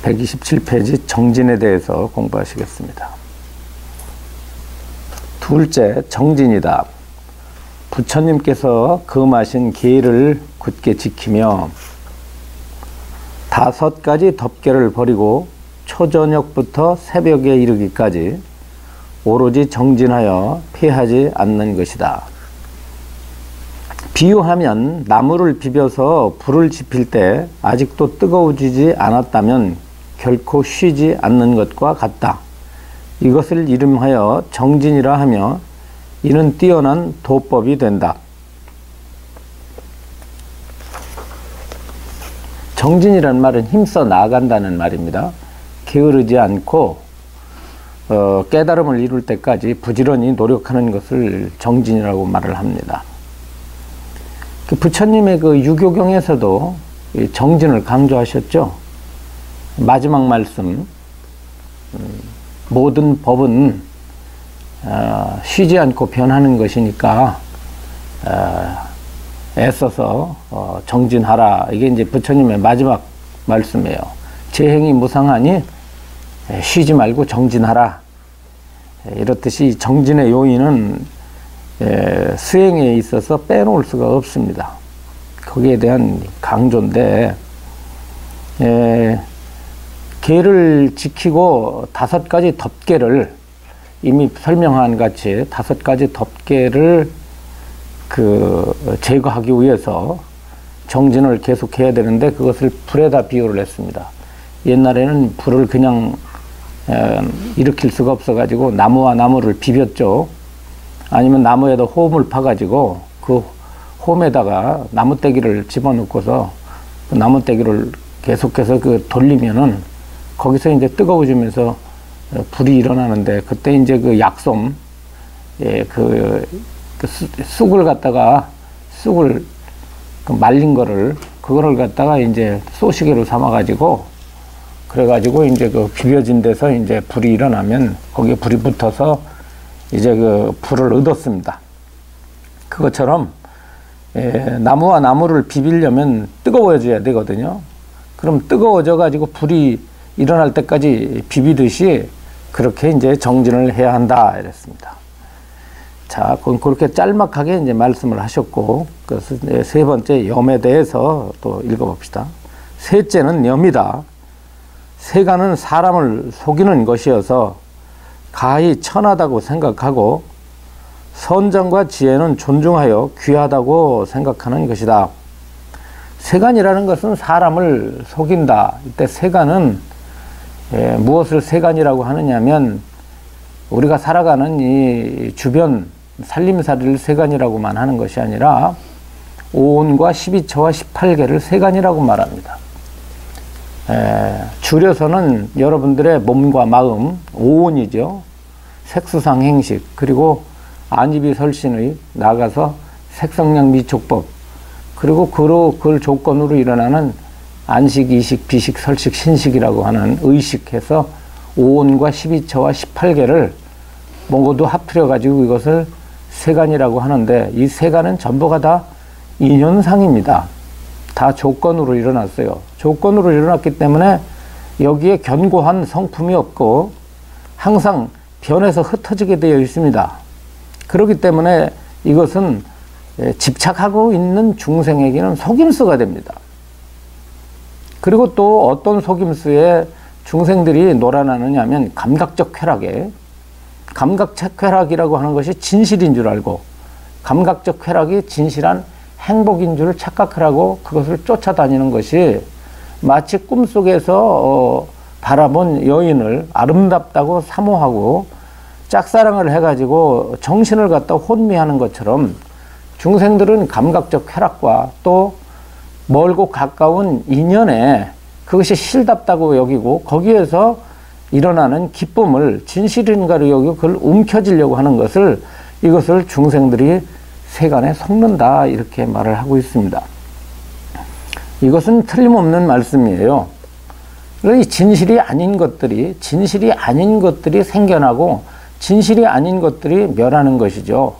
127페이지 정진에 대해서 공부하시겠습니다. 둘째, 정진이다. 부처님께서 금하신 계를 굳게 지키며 5가지 덮개를 버리고 초저녁부터 새벽에 이르기까지 오로지 정진하여 피하지 않는 것이다. 비유하면 나무를 비벼서 불을 지필 때 아직도 뜨거워지지 않았다면 결코 쉬지 않는 것과 같다. 이것을 이름하여 정진이라 하며 이는 뛰어난 도법이 된다. 정진이라는 말은 힘써 나아간다는 말입니다. 게으르지 않고 깨달음을 이룰 때까지 부지런히 노력하는 것을 정진이라고 말을 합니다. 부처님의 그 유교경에서도 정진을 강조하셨죠. 마지막 말씀, 모든 법은 쉬지 않고 변하는 것이니까 애써서 정진하라. 이게 이제 부처님의 마지막 말씀이에요. 재행이 무상하니 쉬지 말고 정진하라. 이렇듯이 정진의 요인은 수행에 있어서 빼놓을 수가 없습니다. 거기에 대한 강조인데, 계를 지키고 5가지 덮개를 이미 설명한 같이 5가지 덮개를 제거하기 위해서 정진을 계속해야 되는데 그것을 불에다 비유를 했습니다. 옛날에는 불을 그냥 일으킬 수가 없어가지고 나무와 나무를 비볐죠. 아니면 나무에다 홈을 파가지고 그 홈에다가 나무떼기를 집어넣고서 그 나무떼기를 계속해서 돌리면은 거기서 이제 뜨거워지면서 불이 일어나는데, 그때 이제 그 약솜, 쑥을 갖다가 쑥을 말린 거를 그거를 갖다가 이제 쏘시개로 삼아가지고 그래가지고 이제 그 비벼진 데서 이제 불이 일어나면 거기에 불이 붙어서 이제 그 불을 얻었습니다. 그것처럼 나무와 나무를 비비려면 뜨거워져야 되거든요. 그럼 뜨거워져 가지고 불이 일어날 때까지 비비듯이 그렇게 이제 정진을 해야 한다 이랬습니다. 자, 그렇게 짤막하게 이제 말씀을 하셨고, 그래서 세 번째 염에 대해서 또 읽어봅시다. 셋째는 염이다. 세간은 사람을 속이는 것이어서 가히 천하다고 생각하고 선정과 지혜는 존중하여 귀하다고 생각하는 것이다. 세간이라는 것은 사람을 속인다. 이때 세간은 무엇을 세간이라고 하느냐면 우리가 살아가는 이 주변 살림살이를 세간이라고만 하는 것이 아니라 오온과 12처와 18개를 세간이라고 말합니다. 줄여서는 여러분들의 몸과 마음, 오온이죠. 색수상 행식, 그리고 안입이 설신의 나아가서 색성량 미촉법, 그리고 그걸 조건으로 일어나는 안식, 이식, 비식, 설식, 신식이라고 하는 의식해서 오온과 12처와 18개를 모두 합쳐 가지고 이것을 세간이라고 하는데, 이 세간은 전부가 다 인연상입니다. 다 조건으로 일어났어요. 조건으로 일어났기 때문에 여기에 견고한 성품이 없고 항상 변해서 흩어지게 되어 있습니다. 그렇기 때문에 이것은 집착하고 있는 중생에게는 속임수가 됩니다. 그리고 또 어떤 속임수에 중생들이 놀아나느냐 하면 감각적 쾌락에, 감각적 쾌락이라고 하는 것이 진실인 줄 알고 감각적 쾌락이 진실한 행복인 줄 착각하라고 그것을 쫓아다니는 것이 마치 꿈속에서 바라본 여인을 아름답다고 사모하고 짝사랑을 해가지고 정신을 갖다 혼미하는 것처럼 중생들은 감각적 쾌락과 또 멀고 가까운 인연에 그것이 실답다고 여기고 거기에서 일어나는 기쁨을 진실인가로 여기고 그걸 움켜쥐려고 하는 것을, 이것을 중생들이 세간에 속는다 이렇게 말을 하고 있습니다. 이것은 틀림없는 말씀이에요. 이 진실이 아닌 것들이 생겨나고 진실이 아닌 것들이 멸하는 것이죠.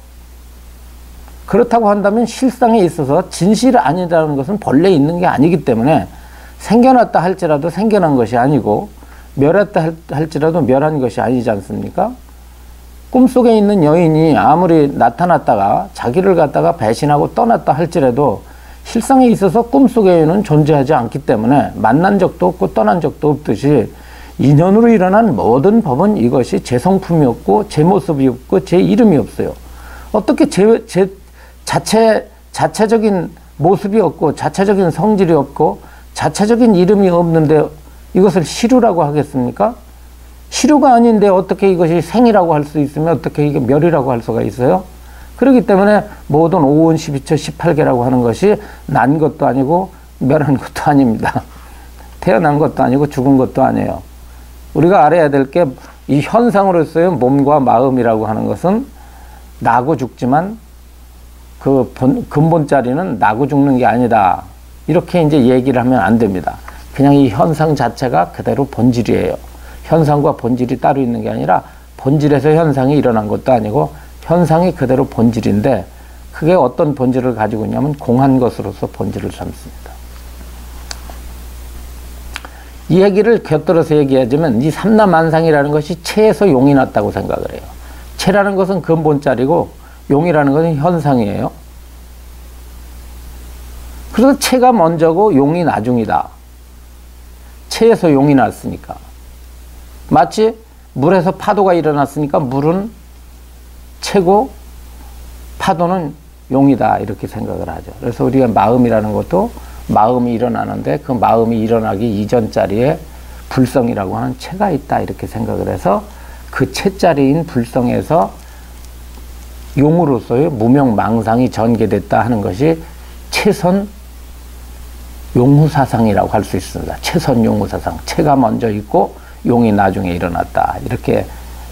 그렇다고 한다면 실상에 있어서 진실이 아니라는 것은 본래 있는 게 아니기 때문에 생겨났다 할지라도 생겨난 것이 아니고 멸했다 할지라도 멸한 것이 아니지 않습니까? 꿈속에 있는 여인이 아무리 나타났다가 자기를 갖다가 배신하고 떠났다 할지라도 실상에 있어서 꿈속의 여인은 존재하지 않기 때문에 만난 적도 없고 떠난 적도 없듯이 인연으로 일어난 모든 법은 이것이 제 성품이 없고 제 모습이 없고 제 이름이 없어요. 어떻게 제 자체적인 모습이 없고 자체적인 성질이 없고 자체적인 이름이 없는데 이것을 시류라고 하겠습니까? 시류가 아닌데 어떻게 이것이 생이라고 할 수 있으면 어떻게 이게 멸이라고 할 수가 있어요? 그렇기 때문에 모든 5원 12처 18개라고 하는 것이 난 것도 아니고 멸한 것도 아닙니다. 태어난 것도 아니고 죽은 것도 아니에요. 우리가 알아야 될 게 이 현상으로서의 몸과 마음이라고 하는 것은 나고 죽지만 그 근본 자리는 나고 죽는 게 아니다. 이렇게 이제 얘기를 하면 안 됩니다. 그냥 이 현상 자체가 그대로 본질이에요. 현상과 본질이 따로 있는 게 아니라 본질에서 현상이 일어난 것도 아니고 현상이 그대로 본질인데 그게 어떤 본질을 가지고 있냐면 공한 것으로서 본질을 삼습니다. 이 얘기를 곁들여서 얘기하자면 이 삼라만상이라는 것이 체에서 용이 났다고 생각을 해요. 체라는 것은 근본자리고 용이라는 것은 현상이에요. 그래서 체가 먼저고 용이 나중이다. 체에서 용이 났으니까. 마치 물에서 파도가 일어났으니까 물은 체고 파도는 용이다 이렇게 생각을 하죠. 그래서 우리가 마음이라는 것도 마음이 일어나는데 그 마음이 일어나기 이전 자리에 불성이라고 하는 체가 있다 이렇게 생각을 해서 그 체자리인 불성에서 용으로서의 무명망상이 전개됐다 하는 것이 체선 용후사상이라고 할 수 있습니다. 체선 용후사상. 체가 먼저 있고 용이 나중에 일어났다. 이렇게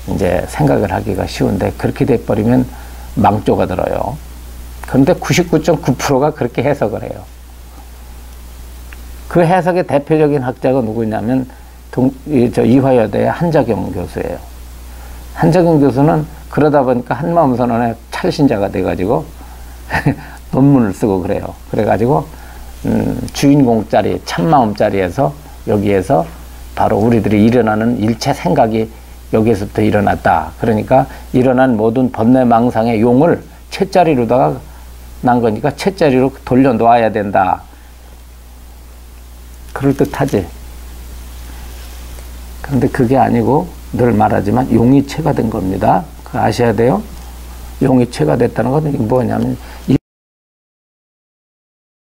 이제 생각을 하기가 쉬운데 그렇게 돼버리면 망조가 들어요. 그런데 99.9%가 그렇게 해석을 해요. 그 해석의 대표적인 학자가 누구냐면 이화여대의 한자경 교수예요. 한자경 교수는 그러다 보니까 한마음선언의 찰신자가 돼가지고 논문을 쓰고 그래요. 그래가지고 주인공짜리 참마음짜리에서 여기에서 바로 우리들이 일어나는 일체 생각이 여기에서부터 일어났다. 그러니까 일어난 모든 번뇌망상의 용을 채자리로다가 난 거니까 채자리로 돌려놓아야 된다. 그럴듯하지. 그런데 그게 아니고 늘 말하지만 용이 체가 된 겁니다. 그거 아셔야 돼요. 용이 체가 됐다는 건 뭐냐면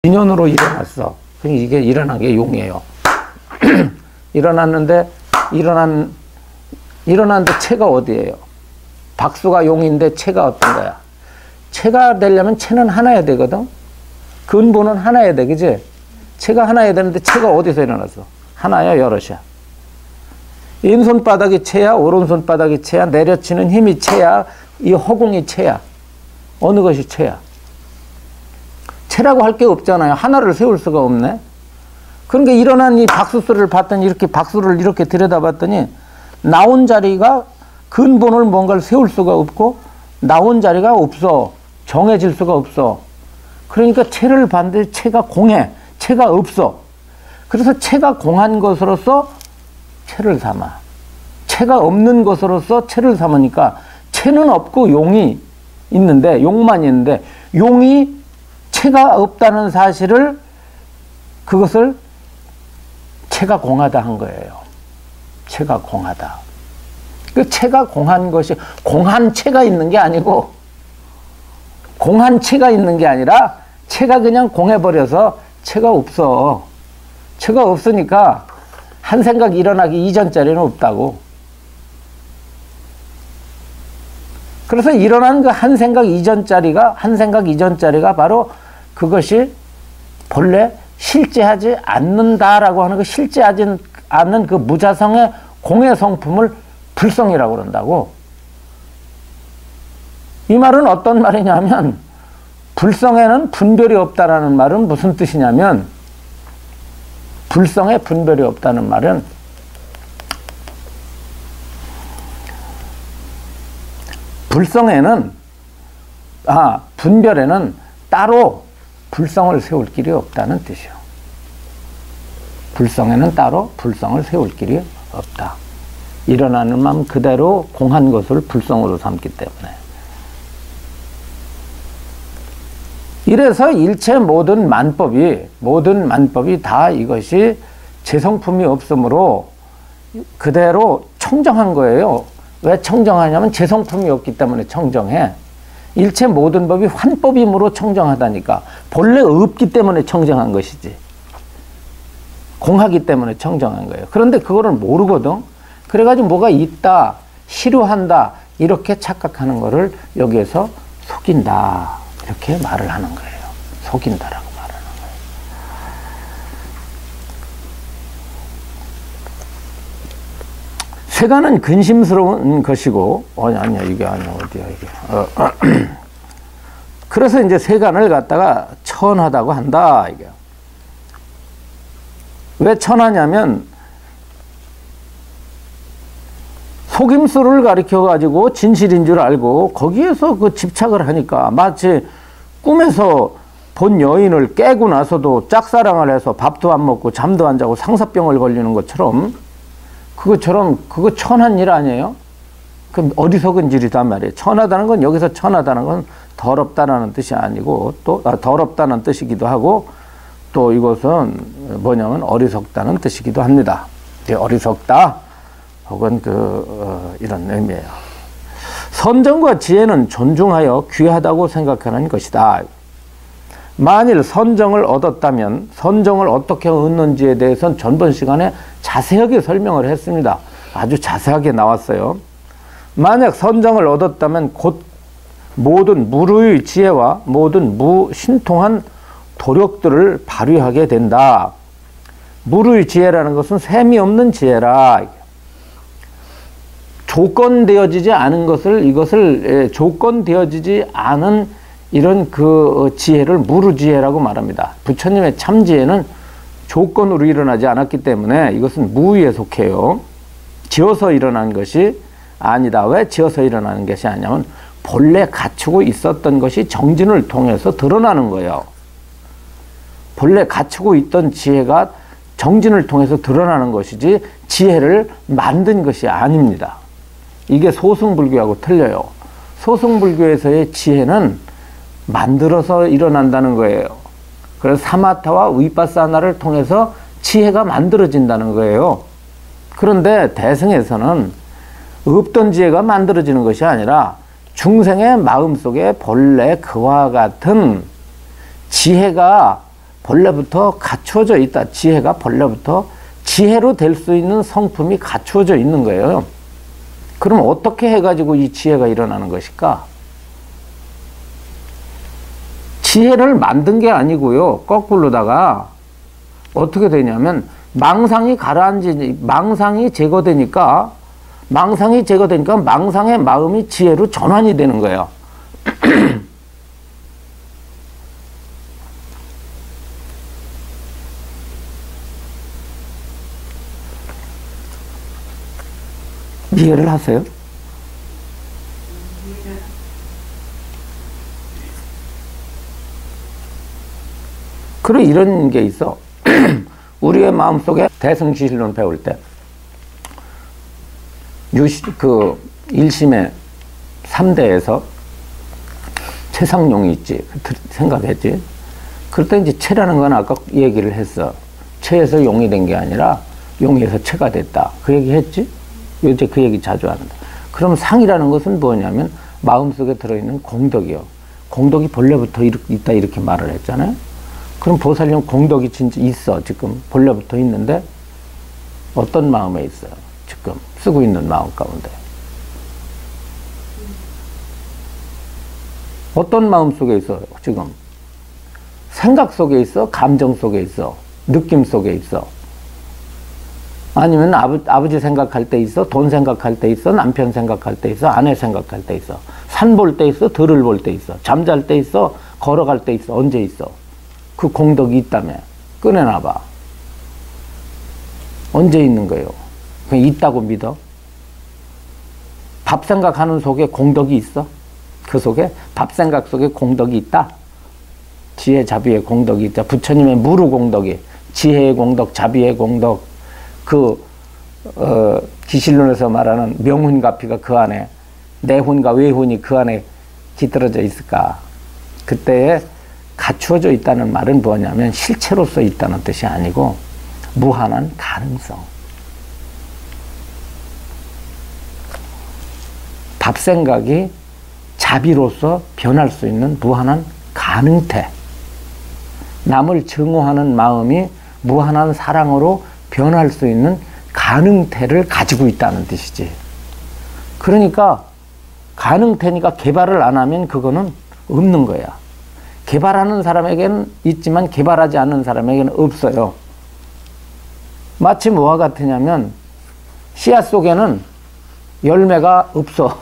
인연으로 일어났어. 이게 일어난 게 용이에요. 일어났는데 일어났는데 체가 어디예요? 박수가 용인데 체가 어떤 거야? 체가 되려면 체는 하나야 되거든. 근본은 하나야 돼, 그지? 체가 하나야 되는데 체가 어디서 일어났어? 하나야, 여럿이야. 왼손바닥이 체야, 오른손바닥이 체야, 내려치는 힘이 체야, 이 허공이 체야. 어느 것이 체야? 체라고 할 게 없잖아요. 하나를 세울 수가 없네. 그러니까 일어난 이 박수 소리를 봤더니 이렇게 박수를 이렇게 들여다봤더니 나온 자리가 근본을 뭔가를 세울 수가 없고 나온 자리가 없어. 정해질 수가 없어. 그러니까 체를 봤는데 체가 공해. 체가 없어. 그래서 체가 공한 것으로서 체를 삼아. 체가 없는 것으로서 체를 삼으니까 체는 없고 용이 있는데 용만 있는데 용이 체가 없다는 사실을 그것을 체가 공하다 한 거예요. 체가 공하다. 그 체가 공한 것이 공한 체가 있는 게 아니고 공한 체가 있는 게 아니라 체가 그냥 공해버려서 체가 없어. 체가 없으니까 한 생각 일어나기 이전 자리는 없다고. 그래서 일어난 그 한 생각 이전 자리가 바로 그것이 본래 실제하지 않는다라고 하는 그 실제하지 않는 그 무자성의 공의 성품을 불성이라고 그런다고. 이 말은 어떤 말이냐면 불성에는 분별이 없다라는 말은 무슨 뜻이냐면 불성에 분별이 없다는 말은 분별에는 따로 불성을 세울 길이 없다는 뜻이요. 불성에는 따로 불성을 세울 길이 없다. 일어나는 마음 그대로 공한 것을 불성으로 삼기 때문에. 이래서 일체 모든 만법이 다 이것이 재성품이 없으므로 그대로 청정한 거예요. 왜 청정하냐면 재성품이 없기 때문에 청정해. 일체 모든 법이 환법이므로 청정하다니까. 본래 없기 때문에 청정한 것이지. 공하기 때문에 청정한 거예요. 그런데 그거를 모르거든. 그래가지고 뭐가 있다, 희루한다 이렇게 착각하는 거를 여기에서 속인다 이렇게 말을 하는 거예요. 속인다라고 말하는 거예요. 세간은 근심스러운 것이고, 아니야, 이게 아니야, 어디야, 이게. 그래서 이제 세간을 갖다가 천하다고 한다, 이게. 왜 천하냐면, 속임수를 가리켜가지고 진실인 줄 알고, 거기에서 그 집착을 하니까, 마치 꿈에서 본 여인을 깨고 나서도 짝사랑을 해서 밥도 안 먹고 잠도 안 자고 상사병을 걸리는 것처럼, 그거 천한 일 아니에요? 그럼 어리석은 일이단 말이에요. 천하다는 건, 여기서 천하다는 건 더럽다라는 뜻이 아니고, 또, 더럽다는 뜻이기도 하고, 또 이것은 뭐냐면 어리석다는 뜻이기도 합니다. 어리석다, 혹은 이런 의미예요. 선정과 지혜는 존중하여 귀하다고 생각하는 것이다. 만일 선정을 얻었다면 선정을 어떻게 얻는지에 대해서는 전번 시간에 자세하게 설명을 했습니다. 아주 자세하게 나왔어요. 만약 선정을 얻었다면 곧 모든 무르의 지혜와 모든 무신통한 도력들을 발휘하게 된다. 무르의 지혜라는 것은 셈이 없는 지혜라. 조건되어지지 않은 이것을 조건되어지지 않은 이런 그 지혜를 무르지혜라고 말합니다. 부처님의 참지혜는 조건으로 일어나지 않았기 때문에 이것은 무위에 속해요. 지어서 일어난 것이 아니다. 왜 지어서 일어나는 것이 아니냐면 본래 갖추고 있었던 것이 정진을 통해서 드러나는 거예요. 본래 갖추고 있던 지혜가 정진을 통해서 드러나는 것이지 지혜를 만든 것이 아닙니다. 이게 소승불교하고 틀려요. 소승불교에서의 지혜는 만들어서 일어난다는 거예요. 그래서 사마타와 위파사나를 통해서 지혜가 만들어진다는 거예요. 그런데 대승에서는 없던 지혜가 만들어지는 것이 아니라 중생의 마음속에 본래 그와 같은 지혜가 본래부터 갖추어져 있다. 지혜가 본래부터 지혜로 될 수 있는 성품이 갖추어져 있는 거예요. 그럼 어떻게 해가지고 이 지혜가 일어나는 것일까? 지혜를 만든 게 아니고요. 거꾸로다가 어떻게 되냐면 망상이 제거되니까 망상의 마음이 지혜로 전환이 되는 거예요. 이해를 하세요? 그리고 이런 게 있어. 우리의 마음속에 대승지실론 배울 때 일심의 3대에서 최상용이 있지. 생각했지. 그럴 때 이제 체라는 건 아까 얘기를 했어. 체에서 용이 된 게 아니라 용에서 체가 됐다. 그 얘기 했지? 요새 그 얘기 자주 하는데. 그럼 상이라는 것은 뭐냐면 마음속에 들어있는 공덕이요. 공덕이 본래부터 있다 이렇게 말을 했잖아요. 그럼 보살님 공덕이 진짜 있어. 지금 본래부터 있는데 어떤 마음에 있어요? 지금 쓰고 있는 마음 가운데. 어떤 마음 속에 있어요? 지금 생각 속에 있어? 감정 속에 있어? 느낌 속에 있어? 아니면 아버지 생각할 때 있어? 돈 생각할 때 있어? 남편 생각할 때 있어? 아내 생각할 때 있어? 산 볼 때 있어? 들을 볼 때 있어? 잠잘 때 있어? 걸어갈 때 있어? 언제 있어? 그 공덕이 있다며. 꺼내놔봐. 언제 있는 거예요? 그냥 있다고 믿어? 밥 생각하는 속에 공덕이 있어? 그 속에? 밥 생각 속에 공덕이 있다? 지혜 자비의 공덕이 있다. 부처님의 무루 공덕이 지혜의 공덕, 자비의 공덕, 기실론에서 말하는 명훈가피가 그 안에, 내훈과 외훈이 그 안에 깃들어져 있을까? 그때에 갖추어져 있다는 말은 뭐냐면 실체로서 있다는 뜻이 아니고 무한한 가능성. 답생각이 자비로서 변할 수 있는 무한한 가능태. 남을 증오하는 마음이 무한한 사랑으로 변할 수 있는 가능태를 가지고 있다는 뜻이지. 그러니까 가능태니까 개발을 안 하면 그거는 없는 거야. 개발하는 사람에게는 있지만 개발하지 않는 사람에게는 없어요. 마치 뭐와 같으냐면 씨앗 속에는 열매가 없어.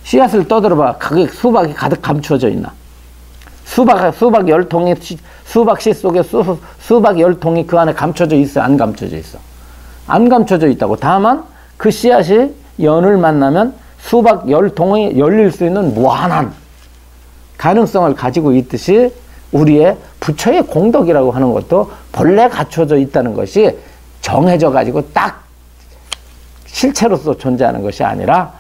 씨앗을 떠들어봐. 거기 수박이 가득 감추어져 있나? 수박 열통이, 수박씨 속에 수박 열통이 그 안에 감춰져 있어? 안 감춰져 있어? 안 감춰져 있다고. 다만 그 씨앗이 연을 만나면 수박 열통이 열릴 수 있는 무한한 가능성을 가지고 있듯이 우리의 부처의 공덕이라고 하는 것도 본래 갖춰져 있다는 것이 정해져 가지고 딱 실체로서 존재하는 것이 아니라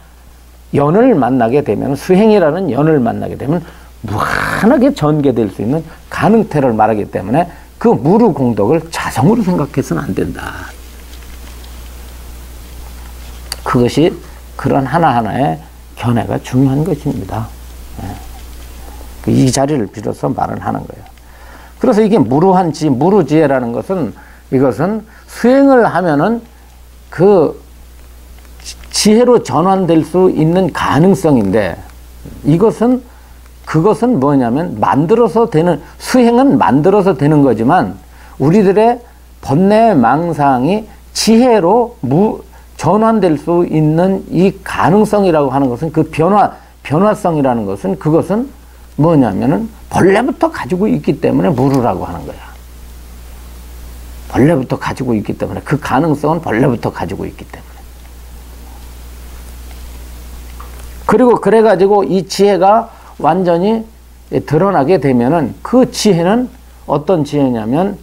연을 만나게 되면, 수행이라는 연을 만나게 되면 무한하게 전개될 수 있는 가능태를 말하기 때문에 그 무루 공덕을 자성으로 생각해서는 안 된다. 그것이 그런 하나하나의 견해가 중요한 것입니다. 이 자리를 빌어서 말을 하는 거예요. 그래서 이게 무루한 무루지혜라는 것은, 이것은 수행을 하면은 그 지혜로 전환될 수 있는 가능성인데, 그것은 뭐냐면 만들어서 되는, 수행은 만들어서 되는 거지만 우리들의 번뇌 망상이 지혜로 전환될 수 있는 이 가능성이라고 하는 것은, 그 변화성이라는 것은, 그것은 뭐냐면은 본래부터 가지고 있기 때문에 무루라고 하는 거야. 본래부터 가지고 있기 때문에, 그 가능성은 본래부터 가지고 있기 때문에. 그리고 그래가지고 이 지혜가 완전히 드러나게 되면은 그 지혜는 어떤 지혜냐면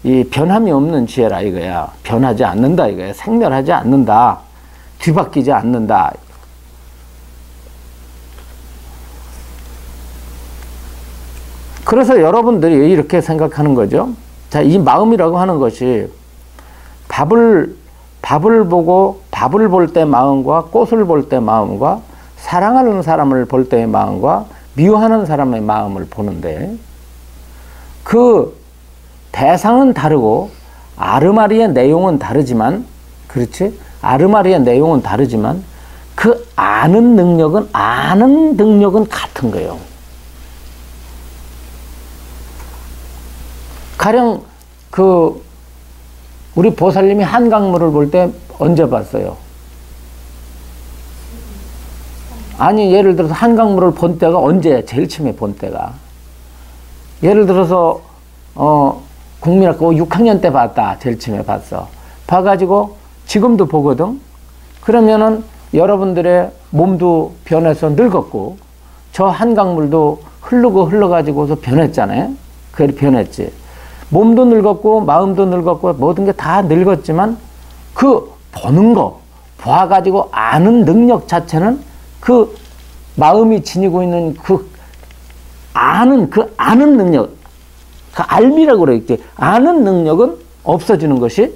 이 변함이 없는 지혜라 이거야. 변하지 않는다 이거야. 생멸하지 않는다. 뒤바뀌지 않는다. 그래서 여러분들이 이렇게 생각하는 거죠. 자, 이 마음이라고 하는 것이 밥을 보고, 밥을 볼 때 마음과 꽃을 볼 때 마음과 사랑하는 사람을 볼 때의 마음과 미워하는 사람의 마음을 보는데, 그 대상은 다르고 아르마리의 내용은 다르지만, 그렇지? 아르마리의 내용은 다르지만 그 아는 능력은 같은 거예요. 가령 우리 보살님이 한강물을 볼 때 언제 봤어요? 아니, 예를 들어서 한강물을 본 때가 언제? 제일 처음에 본 때가. 예를 들어서 국민학교 6학년 때 봤다. 제일 처음에 봤어. 봐가지고 지금도 보거든. 그러면은 여러분들의 몸도 변해서 늙었고, 저 한강물도 흘러가지고서 변했잖아요. 그래, 변했지. 몸도 늙었고 마음도 늙었고 모든 게 다 늙었지만 그 보는 거, 봐가지고 아는 능력 자체는, 그 마음이 지니고 있는 그 아는 능력, 그 알미라고 그랬지. 아는 능력은 없어지는 것이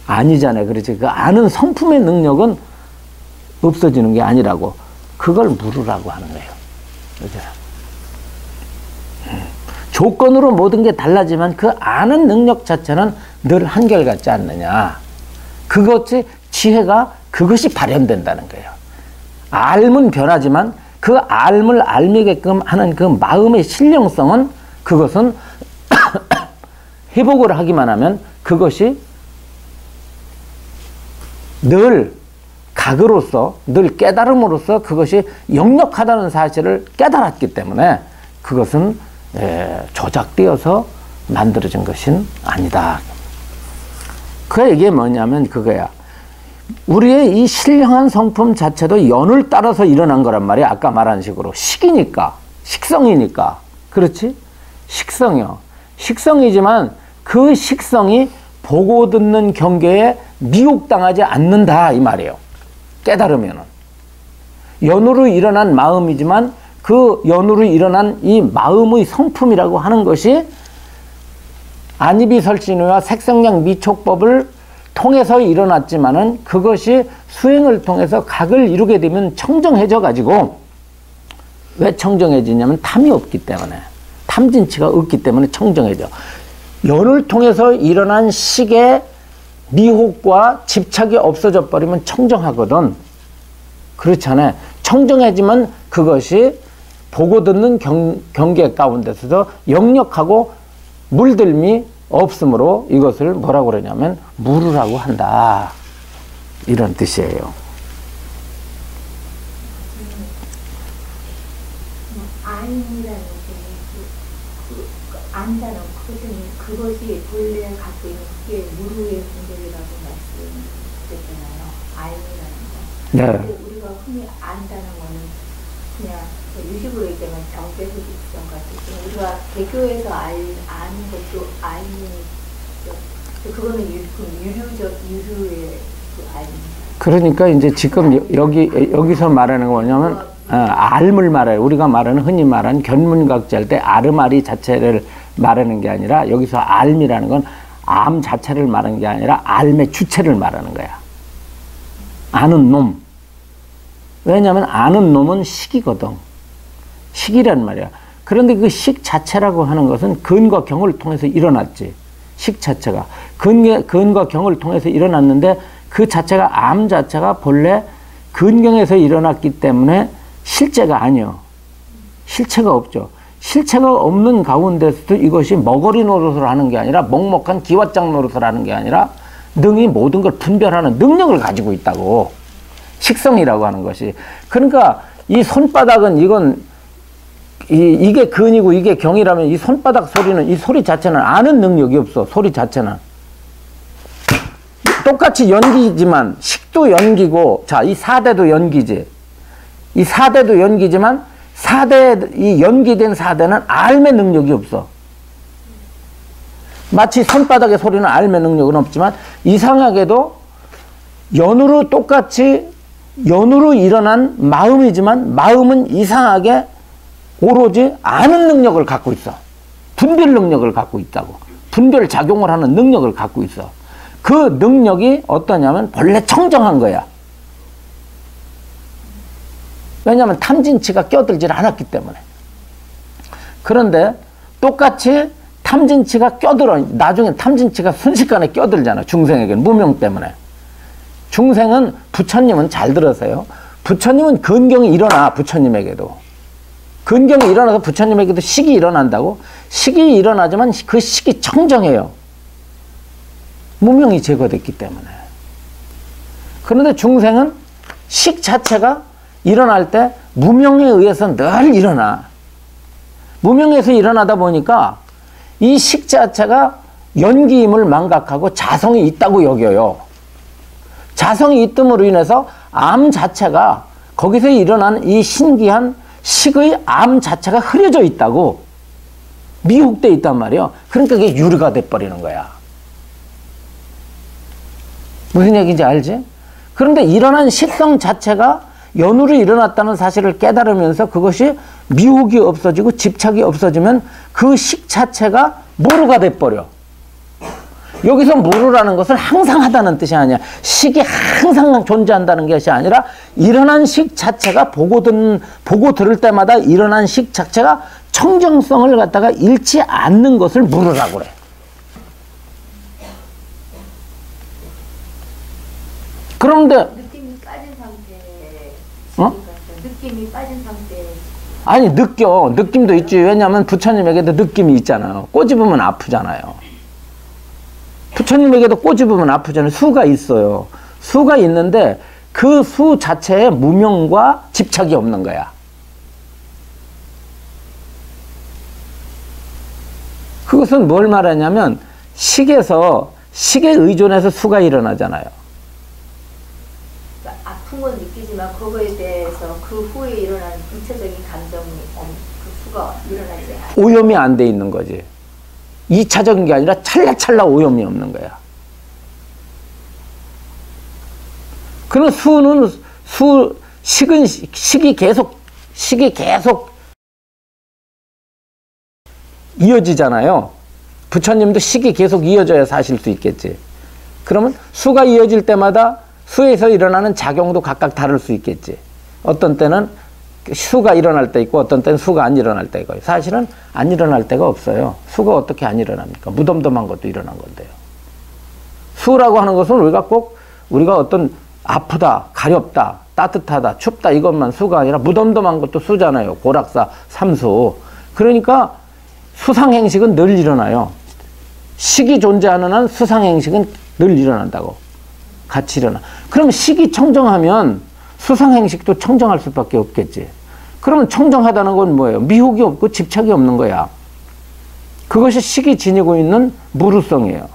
아니잖아요. 그렇지. 그 아는 성품의 능력은 없어지는 게 아니라고. 그걸 무루라고 하는 거예요. 그렇죠? 조건으로 모든 게 달라지만 그 아는 능력 자체는 늘 한결같지 않느냐. 그것이 지혜가, 그것이 발현된다는 거예요. 알면 변하지만 그 알을 알미게끔 하는 그 마음의 신령성은, 그것은 회복을 하기만 하면 그것이 늘 각으로서, 늘 깨달음으로써 그것이 역력하다는 사실을 깨달았기 때문에 그것은 조작되어서 만들어진 것은 아니다. 그 얘기 뭐냐면 그거야. 우리의 이 신령한 성품 자체도 연을 따라서 일어난 거란 말이야. 아까 말한 식으로. 식이니까, 식성이니까. 그렇지? 식성이요. 식성이지만 그 식성이 보고 듣는 경계에 미혹당하지 않는다 이 말이에요. 깨달으면은. 연으로 일어난 마음이지만 그 연으로 일어난 이 마음의 성품이라고 하는 것이 안이비설신의와 색성량 미촉법을 통해서 일어났지만은 그것이 수행을 통해서 각을 이루게 되면 청정해져 가지고, 왜 청정해지냐면 탐이 없기 때문에, 탐진치가 없기 때문에 청정해져. 연을 통해서 일어난 식의 미혹과 집착이 없어져 버리면 청정하거든. 그렇잖아요. 청정해지면 그것이 보고 듣는 경계 가운데서도 역력하고 물들미 없으므로 이것을 뭐라고 그러냐면 무르라고 한다. 이런 뜻이에요. 아인이라는 게 안다는 그것이 본래 갖고 있는 게 무르의 분별이라고 말씀드렸잖아요. 아인이라는 거. 네. 근데 우리가 흔히 안다는 거는 그냥 유식으로 얘기하면 정배수 직성 같은 우리가 개교에서 아는 것도 아인이죠. 그거는 유류의 그 아인입니다. 그러니까 이제 지금 여기서 말하는 건 뭐냐면 알을 말해요. 우리가 말하는 흔히 말하는 견문각지할 때 아르마리 자체를 말하는 게 아니라, 여기서 알미라는 건 암 자체를 말하는 게 아니라 알의 주체를 말하는 거야. 아는 놈. 왜냐하면 아는 놈은 식이거든. 식이란 말이야. 그런데 그 식 자체라고 하는 것은 근과 경을 통해서 일어났지. 식 자체가. 근과 경을 통해서 일어났는데 그 자체가 암 자체가 본래 근경에서 일어났기 때문에 실제가 아니요. 실체가 없죠. 실체가 없는 가운데서도 이것이 먹거리 노릇을 하는 게 아니라, 먹먹한 기왓장 노릇을 하는 게 아니라 능히 모든 걸 분별하는 능력을 가지고 있다고. 식성이라고 하는 것이. 그러니까 이 손바닥은 이게 근이고 이게 경이라면 이 손바닥 소리는, 이 소리 자체는 아는 능력이 없어. 소리 자체는. 똑같이 연기지만, 식도 연기고, 자, 이 사대도 연기지. 이 사대도 연기지만, 이 연기된 사대는 알매 능력이 없어. 마치 손바닥의 소리는 알매 능력은 없지만, 이상하게도 똑같이 연으로 일어난 마음이지만, 마음은 이상하게 오로지 아는 능력을 갖고 있어. 분별 능력을 갖고 있다고. 분별 작용을 하는 능력을 갖고 있어. 그 능력이 어떠냐면 본래 청정한 거야. 왜냐하면 탐진치가 껴들질 않았기 때문에. 그런데 똑같이 탐진치가 껴들어. 나중에 탐진치가 순식간에 껴들잖아. 중생에게는 무명 때문에. 중생은, 부처님은 잘 들으세요. 부처님은 근경이 일어나. 부처님에게도. 근경이 일어나서 부처님에게도 식이 일어난다고. 식이 일어나지만 그 식이 청정해요. 무명이 제거됐기 때문에. 그런데 중생은 식 자체가 일어날 때 무명에 의해서 늘 일어나. 무명에서 일어나다 보니까 이 식 자체가 연기임을 망각하고 자성이 있다고 여겨요. 자성이 있음으로 인해서 암 자체가, 거기서 일어난 이 신기한 식의 암 자체가 흐려져 있다고, 미혹되어 있단 말이에요. 그러니까 이게 유리가 돼버리는 거야. 무슨 얘기인지 알지? 그런데 일어난 식성 자체가 연으로 일어났다는 사실을 깨달으면서 그것이 미혹이 없어지고 집착이 없어지면 그 식 자체가 모르가 돼버려. 여기서 모르라는 것은 항상 하다는 뜻이 아니야. 식이 항상 존재한다는 것이 아니라, 일어난 식 자체가 보고 들을 때마다 일어난 식 자체가 청정성을 갖다가 잃지 않는 것을 모르라고 그래. 그런데 느낌이 빠진 상태. 어? 느낌이 빠진 상태. 아니, 느낌도 있지. 왜냐하면 부처님에게도 느낌이 있잖아요. 꼬집으면 아프잖아요. 부처님에게도 꼬집으면 아프잖아요. 수가 있어요. 수가 있는데 그 수 자체에 무명과 집착이 없는 거야. 그것은 뭘 말하냐면, 식에 의존해서 수가 일어나잖아요. 그러니까 아픈 건 느끼지만 그거에 대해서 그 후에 일어나는 구체적인 감정이 그 수가 일어나지 않아요. 오염이 안 돼 있는 거지. 2차적인 게 아니라 찰나찰나 오염이 없는 거야. 그런 수는 식은 식이 계속 이어지잖아요. 부처님도 식이 계속 이어져야 사실 수 있겠지. 그러면 수가 이어질 때마다 수에서 일어나는 작용도 각각 다를 수 있겠지. 어떤 때는 수가 일어날 때 있고 어떤 때는 수가 안 일어날 때가 있고. 사실은 안 일어날 때가 없어요. 수가 어떻게 안 일어납니까? 무덤덤한 것도 일어난 건데요. 수라고 하는 것은 우리가 어떤 아프다, 가렵다, 따뜻하다, 춥다 이것만 수가 아니라 무덤덤한 것도 수잖아요. 고락사, 삼수. 그러니까 수상행식은 늘 일어나요. 식이 존재하는 한 수상행식은 늘 일어난다고. 같이 일어나. 그럼 식이 청정하면 수상행식도 청정할 수밖에 없겠지. 그러면 청정하다는 건 뭐예요? 미혹이 없고 집착이 없는 거야. 그것이 식이 지니고 있는 무루성이에요.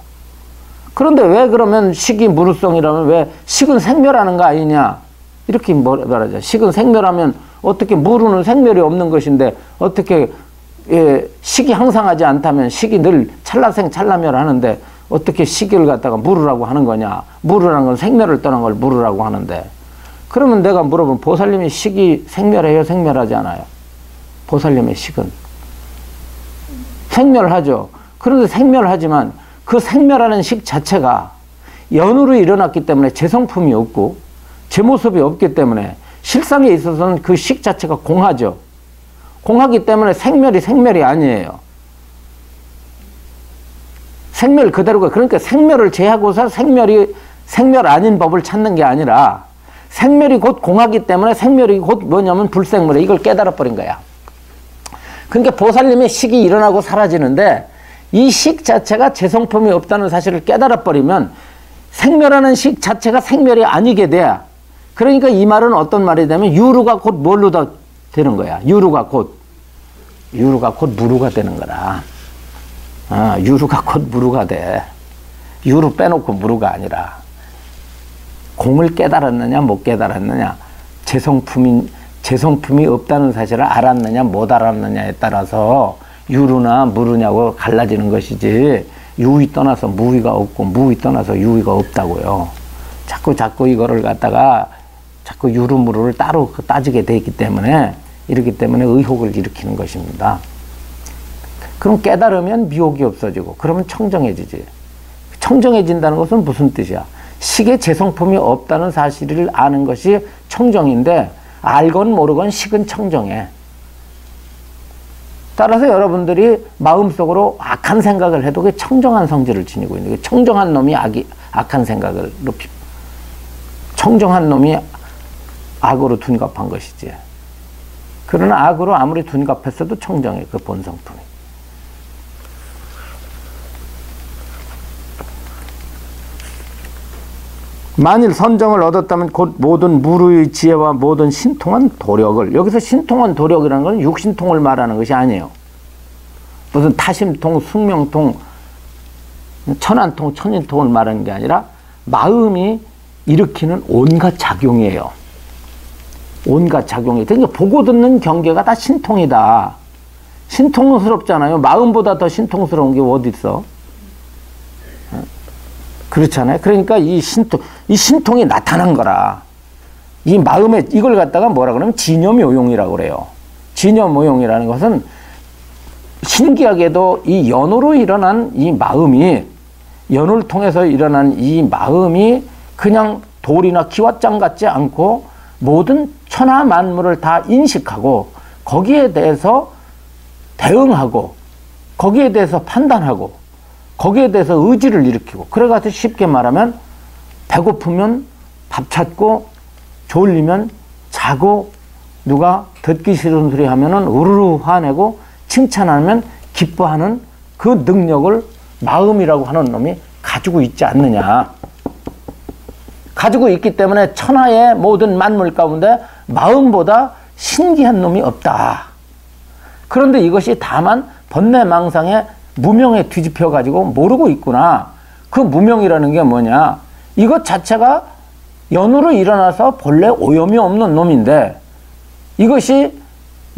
그런데 왜 그러면 식이 무루성이라면 왜 식은 생멸하는 거 아니냐? 이렇게 말하죠. 식은 생멸하면 어떻게 무루는 생멸이 없는 것인데 어떻게 식이 항상하지 않다면 식이 늘 찰나생 찰나멸 하는데 어떻게 식을 갖다가 무루라고 하는 거냐? 무루라는 건 생멸을 떠난 걸 무루라고 하는데 그러면 내가 물어보면 보살님이 식이 생멸해요? 생멸하지 않아요? 보살님의 식은 생멸하죠. 그런데 생멸하지만 그 생멸하는 식 자체가 연으로 일어났기 때문에 제 성품이 없고 제 모습이 없기 때문에 실상에 있어서는 그 식 자체가 공하죠. 공하기 때문에 생멸이 아니에요. 생멸 그대로가. 그러니까 생멸을 제하고서 생멸 아닌 법을 찾는 게 아니라 생멸이 곧 공하기 때문에 생멸이 곧 뭐냐면 불생물에 이걸 깨달아버린 거야. 그러니까 보살님의 식이 일어나고 사라지는데 이 식 자체가 제 성품이 없다는 사실을 깨달아버리면 생멸하는 식 자체가 생멸이 아니게 돼. 그러니까 이 말은 어떤 말이 되면 유루가 곧 뭘로 다 되는 거야. 유루가 곧 무루가 되는 거라. 유루가 곧 무루가 돼. 유루 빼놓고 무루가 아니라 공을 깨달았느냐 못 깨달았느냐 제 성품이 없다는 사실을 알았느냐 못 알았느냐에 따라서 유루나 무루냐고 갈라지는 것이지 유의 떠나서 무의가 없고 무의 떠나서 유의가 없다고요. 자꾸 이거를 갖다가 자꾸 유루무루를 따로 따지게 돼 있기 때문에 이렇기 때문에 의혹을 일으키는 것입니다. 그럼 깨달으면 미혹이 없어지고 그러면 청정해지지. 청정해진다는 것은 무슨 뜻이야? 식에 재성품이 없다는 사실을 아는 것이 청정인데 알건 모르건 식은 청정해. 따라서 여러분들이 마음속으로 악한 생각을 해도 그게 청정한 성질을 지니고 있는 거예요. 청정한 놈이 악한 생각을 청정한 놈이 악으로 둔갑한 것이지. 그러나 악으로 아무리 둔갑했어도 청정해, 그 본성품이. 만일 선정을 얻었다면 곧 모든 무르의 지혜와 모든 신통한 도력을, 여기서 신통한 도력이라는 건 육신통을 말하는 것이 아니에요. 무슨 타심통, 숙명통, 천안통, 천인통을 말하는 게 아니라 마음이 일으키는 온갖 작용이에요. 온갖 작용이. 그러니까 보고 듣는 경계가 다 신통이다. 신통스럽잖아요. 마음보다 더 신통스러운 게 어디 있어? 그렇잖아요. 그러니까 이 신통이 나타난 거라. 이 마음에 이걸 갖다가 뭐라 그러면 진여묘용이라고 그래요. 진여묘용이라는 것은 신기하게도 이 연으로 일어난 이 마음이, 연을 통해서 일어난 이 마음이 그냥 돌이나 기왓장 같지 않고 모든 천하 만물을 다 인식하고 거기에 대해서 대응하고 거기에 대해서 판단하고 거기에 대해서 의지를 일으키고, 그래가지고 쉽게 말하면 배고프면 밥 찾고 졸리면 자고 누가 듣기 싫은 소리 하면은 우르르 화내고 칭찬하면 기뻐하는 그 능력을 마음이라고 하는 놈이 가지고 있지 않느냐. 가지고 있기 때문에 천하의 모든 만물 가운데 마음보다 신기한 놈이 없다. 그런데 이것이 다만 번뇌망상에 무명에 뒤집혀 가지고 모르고 있구나. 그 무명이라는 게 뭐냐? 이것 자체가 연으로 일어나서 본래 오염이 없는 놈인데 이것이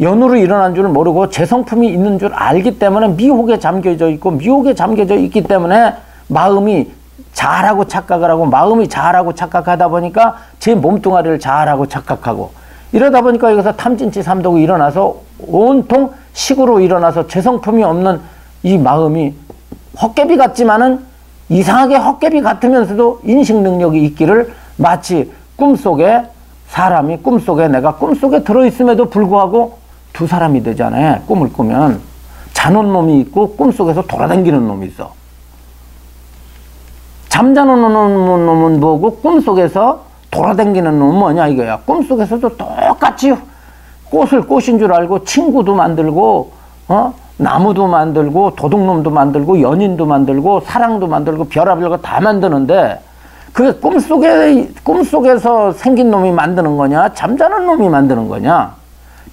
연우로 일어난 줄 모르고 재성품이 있는 줄 알기 때문에 미혹에 잠겨져 있고, 미혹에 잠겨져 있기 때문에 마음이 잘하고 착각을 하고, 마음이 잘하고 착각하다 보니까 제 몸뚱아리를 잘하고 착각하고, 이러다 보니까 여기서 탐진치 삼독이 일어나서 온통 식으로 일어나서 재성품이 없는 이 마음이 헛개비 같지만은 이상하게 헛개비 같으면서도 인식 능력이 있기를, 마치 꿈속에 사람이 꿈속에 내가 꿈속에 들어있음에도 불구하고 두 사람이 되잖아요. 꿈을 꾸면 자는 놈이 있고 꿈속에서 돌아다니는 놈이 있어. 잠자는 놈은 뭐고 꿈속에서 돌아다니는 놈은 뭐냐 이거야. 꿈속에서도 똑같이 꽃을 꽃인 줄 알고 친구도 만들고 나무도 만들고 도둑놈도 만들고 연인도 만들고 사랑도 만들고 별의별 거 다 만드는데, 그게 꿈속에서 생긴 놈이 만드는 거냐, 잠자는 놈이 만드는 거냐?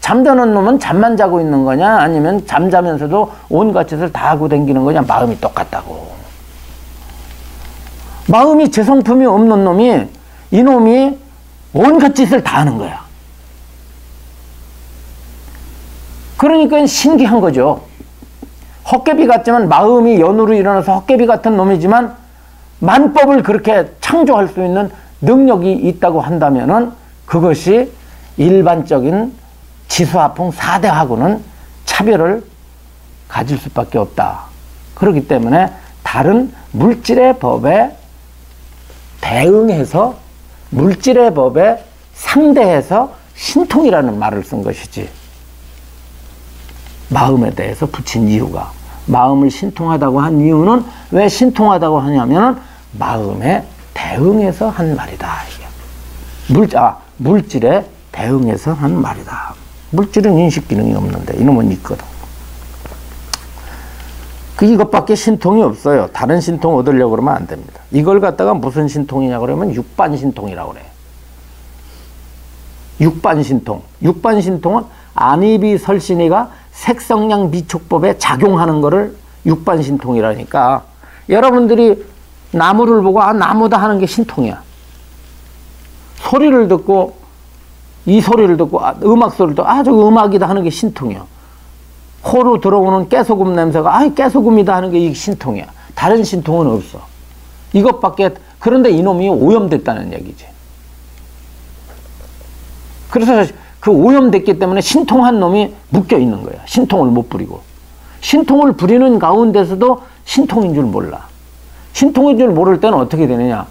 잠자는 놈은 잠만 자고 있는 거냐, 아니면 잠자면서도 온갖 짓을 다 하고 다니는 거냐? 마음이 똑같다고. 마음이 재성품이 없는 놈이, 이놈이 온갖 짓을 다 하는 거야. 그러니까 신기한 거죠. 헛개비 같지만, 마음이 연우로 일어나서 헛개비 같은 놈이지만 만법을 그렇게 창조할 수 있는 능력이 있다고 한다면은 그것이 일반적인 지수화풍 4대하고는 차별을 가질 수밖에 없다. 그렇기 때문에 다른 물질의 법에 대응해서, 물질의 법에 상대해서 신통이라는 말을 쓴 것이지, 마음에 대해서 붙인 이유가, 마음을 신통하다고 한 이유는 왜 신통하다고 하냐면 마음에 대응해서 한 말이다. 이게. 물질에 대응해서 한 말이다. 물질은 인식 기능이 없는데 이놈은 있거든. 이것밖에 신통이 없어요. 다른 신통 얻으려고 그러면 안 됩니다. 이걸 갖다가 무슨 신통이냐 그러면 육반신통이라고 그래요. 육반신통. 육반신통은 안이비설신이가 색성량 미촉법에 작용하는 거를 육반신통이라니까. 여러분들이 나무를 보고 나무다 하는 게 신통이야. 소리를 듣고, 이 소리를 듣고, 음악 소리를 듣고 저거 음악이다 하는 게 신통이야. 코로 들어오는 깨소금 냄새가 깨소금이다 하는 게 이 신통이야. 다른 신통은 없어. 이것밖에. 그런데 이놈이 오염됐다는 얘기지. 그래서 그 오염됐기 때문에 신통한 놈이 묶여 있는 거야. 신통을 못 부리고. 신통을 부리는 가운데서도 신통인 줄 몰라. 신통인 줄 모를 때는 어떻게 되느냐.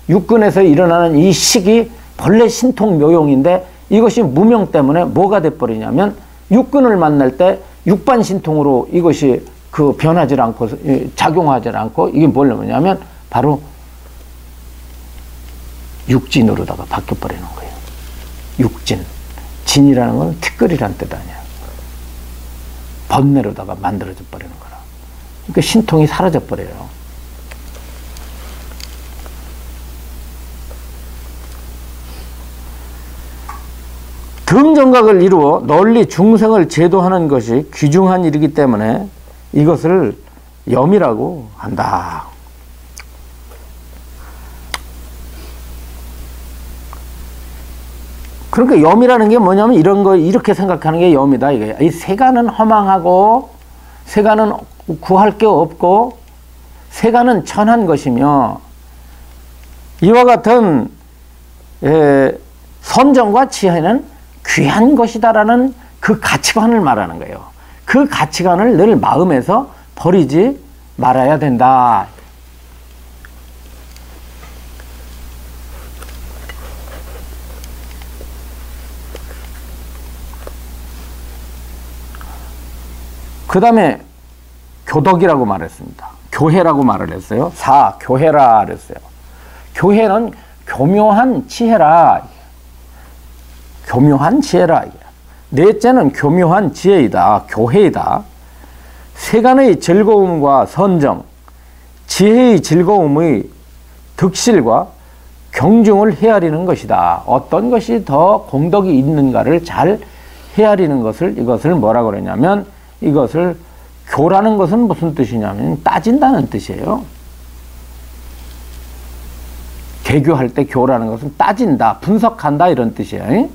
육근에서 일어나는 이 식이 본래 신통 묘용인데, 이것이 무명 때문에 뭐가 돼버리냐면, 육근을 만날 때 육반신통으로 이것이 변하지 않고, 작용하지 않고, 이게 뭐냐면 바로 육진으로다가 바뀌어버리는 거예요. 육진. 진이라는 건 티끌이란 뜻 아니야. 번뇌로다가 만들어져 버리는 거라. 그러니까 신통이 사라져 버려요. 등정각을 이루어 널리 중생을 제도하는 것이 귀중한 일이기 때문에 이것을 염이라고 한다. 그러니까 염이라는 게 뭐냐면 이런 거, 이렇게 생각하는 게 염이다. 이 세간은 허망하고, 세간은 구할 게 없고, 세간은 천한 것이며, 이와 같은 선정과 지혜는 귀한 것이다라는 그 가치관을 말하는 거예요. 그 가치관을 늘 마음에서 버리지 말아야 된다. 그 다음에 교덕이라고 말했습니다. 교회라고 말을 했어요. 교회라 그랬어요. 교회는 교묘한 지혜라. 교묘한 지혜라. 넷째는 교묘한 지혜이다. 교회이다. 세간의 즐거움과 선정, 지혜의 즐거움의 득실과 경중을 헤아리는 것이다. 어떤 것이 더 공덕이 있는가를 잘 헤아리는 것을, 이것을 뭐라고 그러냐면, 이것을 교라는 것은 무슨 뜻이냐면 따진다는 뜻이에요. 개교할 때 교라는 것은 따진다, 분석한다 이런 뜻이에요.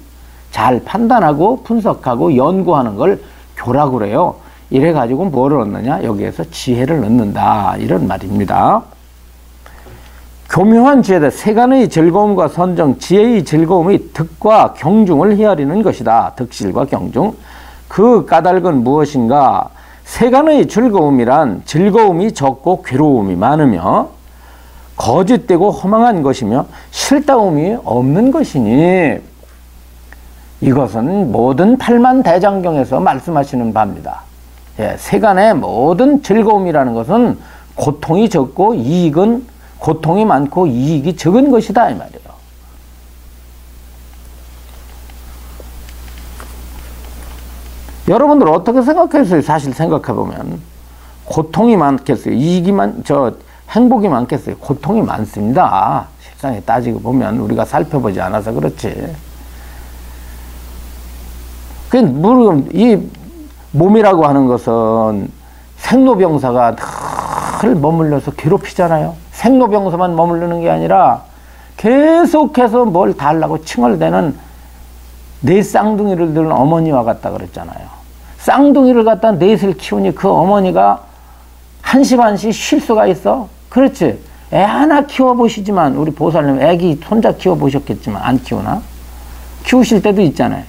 잘 판단하고 분석하고 연구하는 걸 교라고 그래요. 이래가지고 뭐를 얻느냐? 여기에서 지혜를 얻는다. 이런 말입니다. 교묘한 지혜다. 세간의 즐거움과 선정, 지혜의 즐거움의 득과 경중을 헤아리는 것이다. 득실과 경중. 그 까닭은 무엇인가? 세간의 즐거움이란 즐거움이 적고 괴로움이 많으며 거짓되고 허망한 것이며 실다움이 없는 것이니 이것은 모든 팔만대장경에서 말씀하시는 바입니다. 예, 세간의 모든 즐거움이라는 것은 고통이 적고 고통이 많고 이익이 적은 것이다 이 말이에요. 여러분들 어떻게 생각했어요? 사실 생각해보면 고통이 많겠어요? 행복이 많겠어요? 고통이 많습니다. 실상에 따지고 보면 우리가 살펴보지 않아서 그렇지. 이 몸이라고 하는 것은 생로병사가 늘 머물러서 괴롭히잖아요. 생로병사만 머무르는 게 아니라 계속해서 뭘 달라고 칭얼대는 네 쌍둥이를 둔 어머니와 같다 그랬잖아요. 쌍둥이를 갖다 넷을 키우니 그 어머니가 한시반시 쉴 수가 있어? 그렇지. 애 하나 키워보시지만 우리 보살님 애기 손자 키워보셨겠지만 안 키우나? 키우실 때도 있잖아요.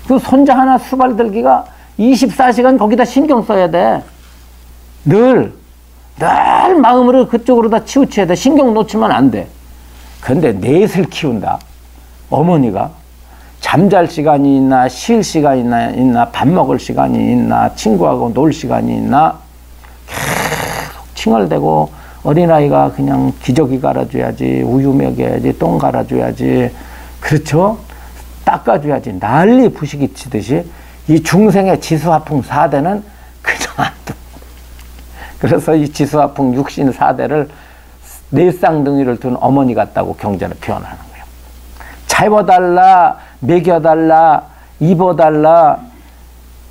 그 손자 하나 수발들기가 24시간 거기다 신경 써야 돼. 늘 마음으로 그쪽으로 다 치우쳐야 돼. 신경 놓치면 안 돼. 근데 넷을 키운다. 어머니가 잠잘 시간이 있나, 쉴 시간이 있나, 밥 먹을 시간이 있나, 친구하고 놀 시간이 있나, 계속 칭얼대고 어린아이가 그냥 기저귀 갈아줘야지, 우유 먹여야지, 똥 갈아줘야지, 그렇죠? 닦아줘야지. 난리 부시기 치듯이 이 중생의 지수화풍 4대는 그냥 안 돼. 그래서 이 지수화풍 육신 4대를 네 쌍둥이를 둔 어머니 같다고 경전을 표현하는 거예요. 재워달라, 먹여달라, 입어달라,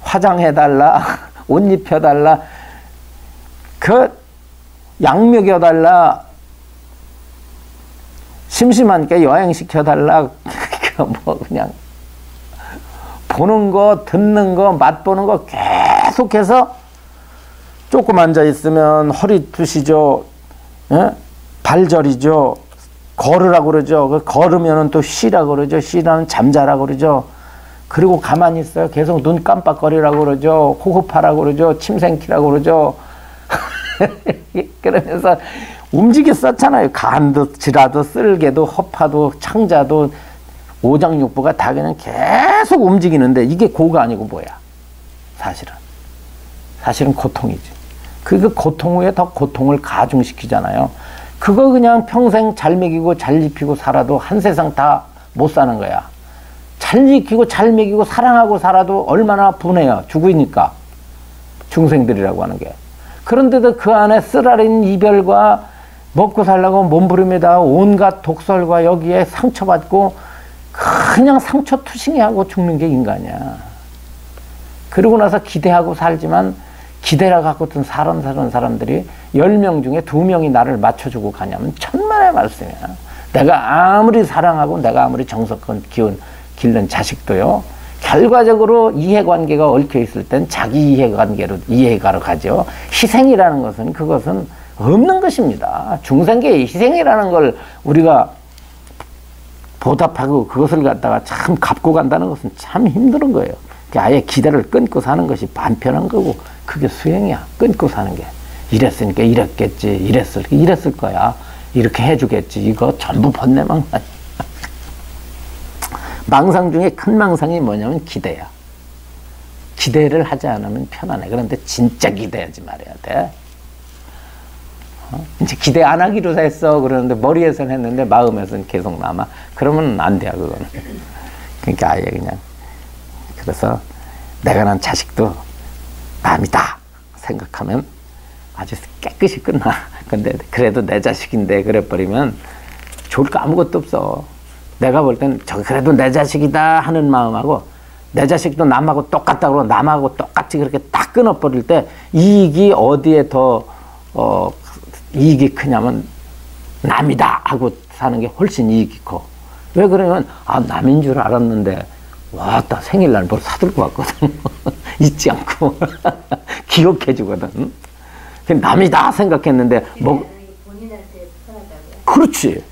화장해달라, 옷 입혀달라, 약 먹여달라, 심심한 게 여행시켜달라, 그냥 보는 거, 듣는 거, 맛보는 거 계속해서 조금 앉아있으면 허리 쑤시죠, 예? 발저리죠, 걸으라고 그러죠. 걸으면 또 쉬라고 그러죠. 쉬라면 잠자라고 그러죠. 그리고 가만히 있어요. 계속 눈 깜빡거리라고 그러죠. 호흡하라고 그러죠. 침 생기라고 그러죠. 그러면서 움직였었잖아요. 간도, 지라도, 쓸개도, 허파도, 창자도, 오장육부가 다 그냥 계속 움직이는데 이게 고가 아니고 뭐야? 사실은 고통이지. 그 고통 후에 더 고통을 가중시키잖아요. 그거 그냥 평생 잘 먹이고 잘 입히고 살아도 한 세상 다 못 사는 거야. 잘 지키고 잘 먹이고 사랑하고 살아도 얼마나 분해요. 죽으니까. 중생들이라고 하는 게. 그런데도 그 안에 쓰라린 이별과 먹고 살려고 몸부림에다 온갖 독설과 여기에 상처받고 그냥 상처 투성이하고 죽는 게 인간이야. 그러고 나서 기대하고 살지만 기대라 갖고든 사는 사람들이 10명 중에 2명이 나를 맞춰주고 가냐면 천만의 말씀이야. 내가 아무리 사랑하고 내가 아무리 정성껏 기른 자식도요. 결과적으로 이해관계가 얽혀있을 땐 자기 이해가로 가죠. 희생이라는 것은 그것은 없는 것입니다. 중생계의 희생이라는 걸 우리가 보답하고 그것을 갖다가 참 갚고 간다는 것은 참 힘든 거예요. 아예 기대를 끊고 사는 것이 반편한 거고 그게 수행이야. 끊고 사는 게. 이랬으니까 이랬겠지. 이랬을 거야. 이렇게 해주겠지. 이거 전부 번뇌망상. 망상 중에 큰 망상이 뭐냐면 기대야. 기대를 하지 않으면 편안해. 그런데 진짜 기대하지 말아야 돼. 이제 기대 안 하기로 했어. 그러는데 머리에서는 했는데 마음에서는 계속 남아. 그러면 안 돼요. 그거는. 그러니까 아예 그냥. 그래서 내가 난 자식도 남이다 생각하면 아주 깨끗이 끝나. 근데 그래도 내 자식인데 그래버리면 좋을 거 아무것도 없어. 내가 볼 땐 그래도 내 자식이다 하는 마음하고 내 자식도 남하고 똑같다고 남하고 똑같이 그렇게 딱 끊어버릴 때 이익이 어디에 더 이익이 크냐면 남이다 하고 사는 게 훨씬 이익이 커. 왜 그러면 남인 줄 알았는데 왔다 생일날 뭘 사들고 왔거든. 잊지 않고 기억해 주거든. 남이다 생각했는데 본인한테 편하다고요? 그렇지.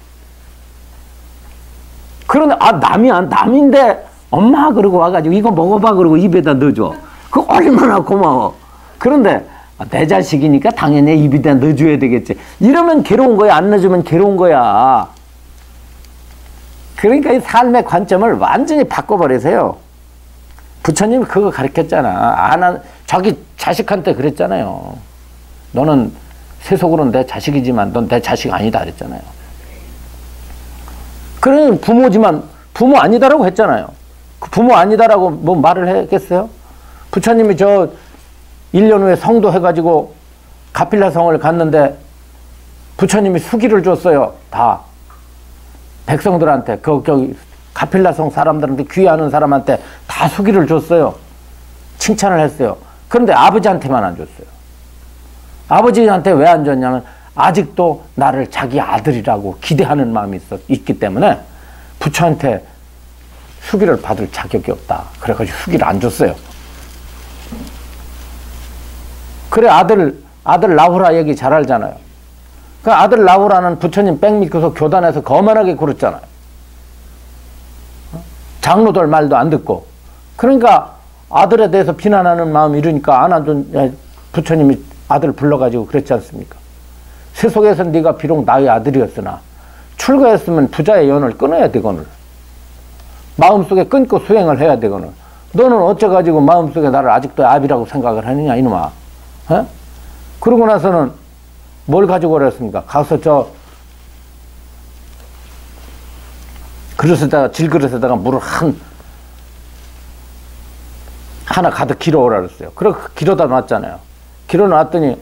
그런데 남이야. 남인데 엄마 그러고 와가지고 이거 먹어봐 그러고 입에다 넣어줘. 그 얼마나 고마워. 그런데 내 자식이니까 당연히 입에다 넣어줘야 되겠지. 이러면 괴로운 거야. 안 넣어주면 괴로운 거야. 그러니까 이 삶의 관점을 완전히 바꿔버리세요. 부처님이 그거 가르쳤잖아. 자기 자식한테 그랬잖아요. 너는 세속으로는 내 자식이지만 넌 내 자식 아니다 그랬잖아요. 그러니 부모지만 부모 아니다라고 했잖아요. 그 부모 아니다라고 뭐 말을 했겠어요? 부처님이 1년 후에 성도 해가지고 가필라성을 갔는데 부처님이 수기를 줬어요. 다. 백성들한테, 가필라성 사람들한테, 귀하는 사람한테 다 수기를 줬어요. 칭찬을 했어요. 그런데 아버지한테만 안 줬어요. 아버지한테 왜 안 줬냐면 아직도 나를 자기 아들이라고 기대하는 마음이 있기 때문에 부처한테 수기를 받을 자격이 없다. 그래가지고 수기를 안 줬어요. 그래 아들 라후라 얘기 잘 알잖아요. 그 아들 라후라는 부처님 백 믿고서 교단에서 거만하게 굴었잖아요. 장로들 말도 안 듣고. 그러니까 아들에 대해서 비난하는 마음이 이러니까 부처님이 아들 불러가지고 그랬지 않습니까? 세속에서 네가 비록 나의 아들이었으나 출가했으면 부자의 연을 끊어야 되거늘. 마음속에 끊고 수행을 해야 되거늘. 너는 어째가지고 마음속에 나를 아직도 아비라고 생각을 하느냐 이놈아. 에? 그러고 나서는 뭘 가지고 그랬습니까? 가서 질그릇에다가 물을 하나 가득 길어오라 그랬어요. 그렇게 길어다 놨잖아요. 길어 놨더니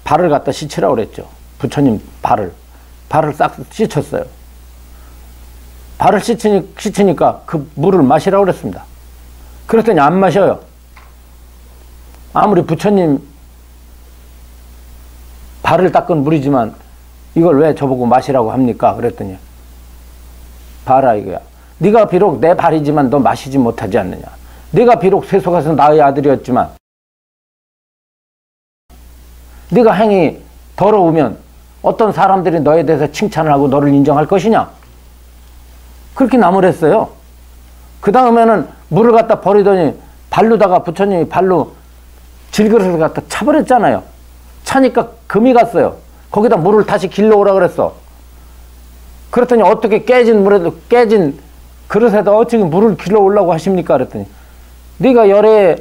발을 갖다 씻으라고 그랬죠. 부처님 발을 싹 씻었어요. 발을 씻으니까 그 물을 마시라고 그랬습니다. 그랬더니 안 마셔요. 아무리 부처님 발을 닦은 물이지만 이걸 왜 저보고 마시라고 합니까? 그랬더니 봐라 이거야. 네가 비록 내 발이지만 너 마시지 못하지 않느냐. 네가 비록 세속에서 나의 아들이었지만 네가 행이 더러우면 어떤 사람들이 너에 대해서 칭찬을 하고 너를 인정할 것이냐. 그렇게 나무랬어요. 그 다음에는 물을 갖다 버리더니 발로다가 부처님이 발로 질그릇을 갖다 차버렸잖아요. 차니까 금이 갔어요. 거기다 물을 다시 길러오라 그랬어. 그랬더니 어떻게 깨진 그릇에다 어떻게 물을 길러오려고 하십니까? 그랬더니 네가 열애